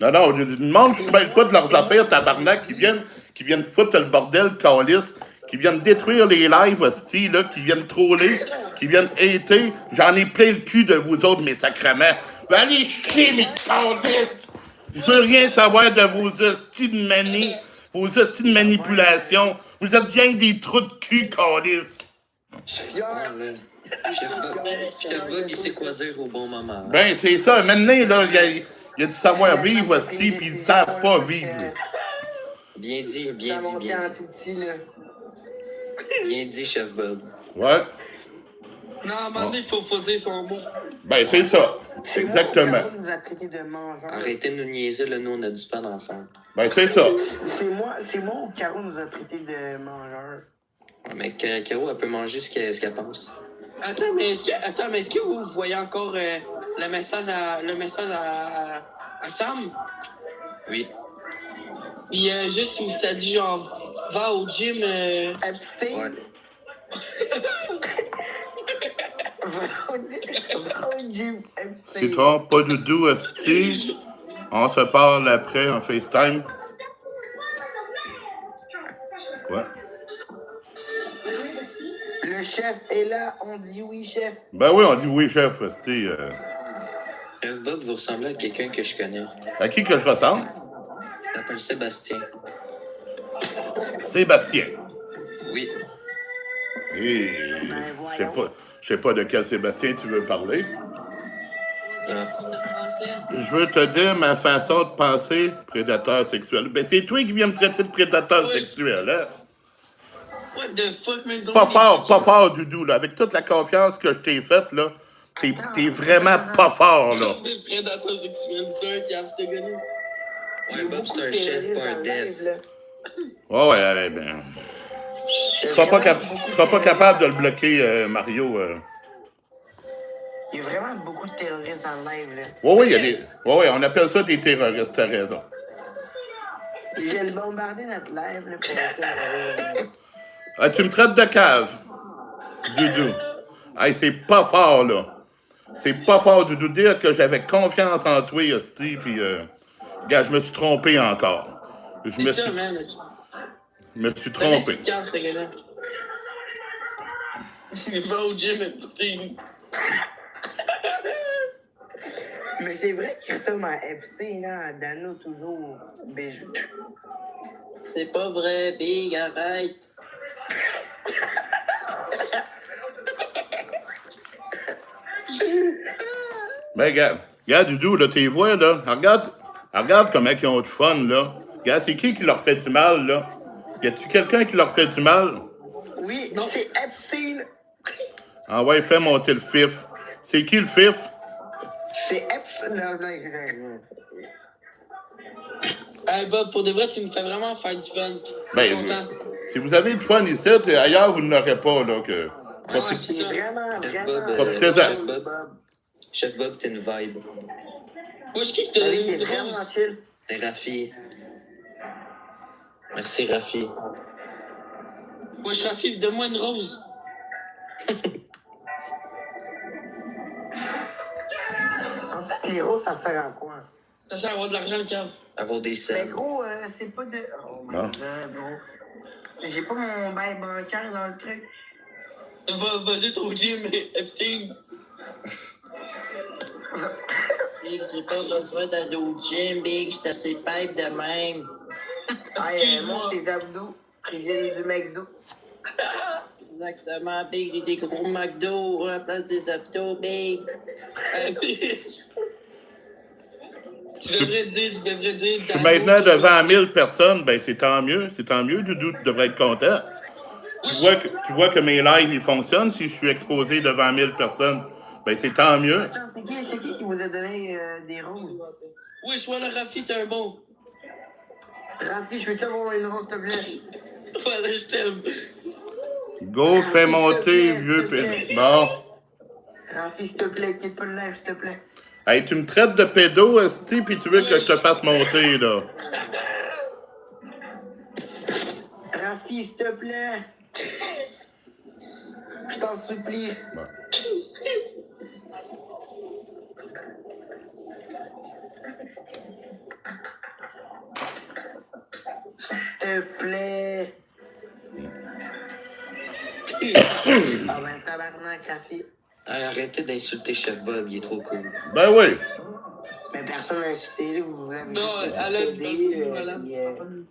Non, non, le monde qui se mêle pas de leurs affaires, tabarnak, qui viennent foutre le bordel, calice, qui viennent détruire les lives, hostie, là, qui viennent troller, qui viennent hater. J'en ai plein le cul de vous autres, mes sacrements. Ben, allez chier, mes calices! Je veux rien savoir de vos hosties de manie, vos hosties de manipulation. Vous êtes bien que des trous de cul, calice. Ouais, là. Chef Bob, il sait quoi dire au bon moment. Hein? Ben, c'est ça. Maintenant, là, il y a du savoir-vivre, hostie, pis ils ne savent pas vivre. Bien dit, bien dit, bien en dit. tout petit, là. Bien dit, Chef Bob. Ouais. Non, à un moment donné, il faut dire son mot. Ben, c'est ça. C'est moi Exactement. Caro nous a traité de mangeurs. Arrêtez de nous niaiser, là, nous, on a du fun ensemble. Ben, c'est ça. C'est moi ou Caro nous a traité de mangeurs. Ouais, mais Caro, elle peut manger ce qu'elle pense. Attends, mais est-ce que vous voyez encore le message à Sam? Oui. Puis juste où ça dit genre, va au gym. Abstain. Ouais. Va au gym, abstain. Tu trompes pas Doudou, hostie. On se parle après en FaceTime. Ouais. Le chef est là, on dit oui, chef. Ben oui, on dit oui, chef, hostie. Chef Bob, vous ressemblez à quelqu'un que je connais. À qui que je ressemble? Il s'appelle Sébastien. Sébastien. Oui. Et je sais pas de quel Sébastien tu veux parler. Je veux te dire ma façon de penser, prédateur sexuel. Ben c'est toi qui viens me traiter de prédateur sexuel, hein? What the fuck, mais Pas fort, Doudou, là. Avec toute la confiance que je t'ai faite, là, t'es vraiment pas fort, là. Le prédateur sexuel, c'est un cave, ce gars-là. Ouais, Bob, c'est un chef, pas un def. Ouais, ben... Tu seras pas capable de le bloquer, Mario. Il y a vraiment beaucoup de terroristes dans le live, là. Ouais, il y a des... Ouais, on appelle ça des terroristes, t'as raison. J'ai le bombardé notre live, là, pour ça. Ah, tu me traites de cave, Doudou. Hey, c'est pas fort, là. C'est pas fort, Doudou, dire que j'avais confiance en toi, hostie, pis, gars, je me suis trompé encore. Je me C'est ça, man. me suis C'est trompé. cave, ce gars-là. Il va au gym et putain. Mais c'est vrai que ça m'a Epstein, là, Dano, toujours béjou. C'est pas vrai, Big, arrête. Ben, regarde, Doudou, là, tes voix, là. Regarde comment ils ont du fun, là. Regarde, c'est qui leur fait du mal, là? Y a-tu quelqu'un qui leur fait du mal? Oui, c'est Epstein. Ah ouais, fais monter le fif. C'est qui le fif? C'est Epstein. Non. Hey Bob, pour de vrai, tu me fais vraiment faire du fun. Ben, Content. si vous avez du fun ici, ailleurs, vous n'aurez pas, là, que... Ouais, c'est ça. Vraiment, Chef vraiment. Bob, Profitez-en. Chef Bob, t'es une vibe. Wesh, qui t'a Allez, donné t'es une vraiment rose? chill. C'est Rafi. Merci, Rafi. Wesh, Rafif, donne-moi une rose. En fait, les roses, ça sert à quoi? Ça sert à avoir de l'argent, le cave. Avoir des Mais scènes. gros, c'est pas de. Oh my Non. god, gros. J'ai pas mon bail bancaire dans le truc. Vas-y, ton gym, Epstein. Big, j'ai pas besoin d'aller au gym, Big. J'étais assez pipe de même. Excuse-moi. Montre tes abdos. Ils viennent du McDo. Exactement, Big. J'ai des gros McDo à la place des abdos, Big. Tu devrais dire. Je suis maintenant devant 1000 personnes, ben c'est tant mieux. C'est tant mieux, Doudou, tu devrais être content. Tu vois que mes lives, ils fonctionnent si je suis exposé devant 1000 personnes. Ben c'est tant mieux. Attends, c'est qui vous a donné des roses? Oui, soit le Rafi, t'es un bon. Rafi, je peux t'avoir une rose, s'il te plaît? Voilà, je t'aime. Go, fais monter, vieux. Bon. Rafi, s'il te plaît, quitte pas le live, s'il te plaît. Hey, tu me traites de pédo, esti, puis tu veux que je te fasse monter, là. Rafi, s'il te plaît. Je t'en supplie. Bon. S'il te plaît. Ah ben, tabarnak, Rafi. Hey, arrêtez d'insulter Chef Bob, il est trop cool. Ben oui. Mais personne n'a insulté, là, vous avez Non, juste elle a aidé, une madame. puis,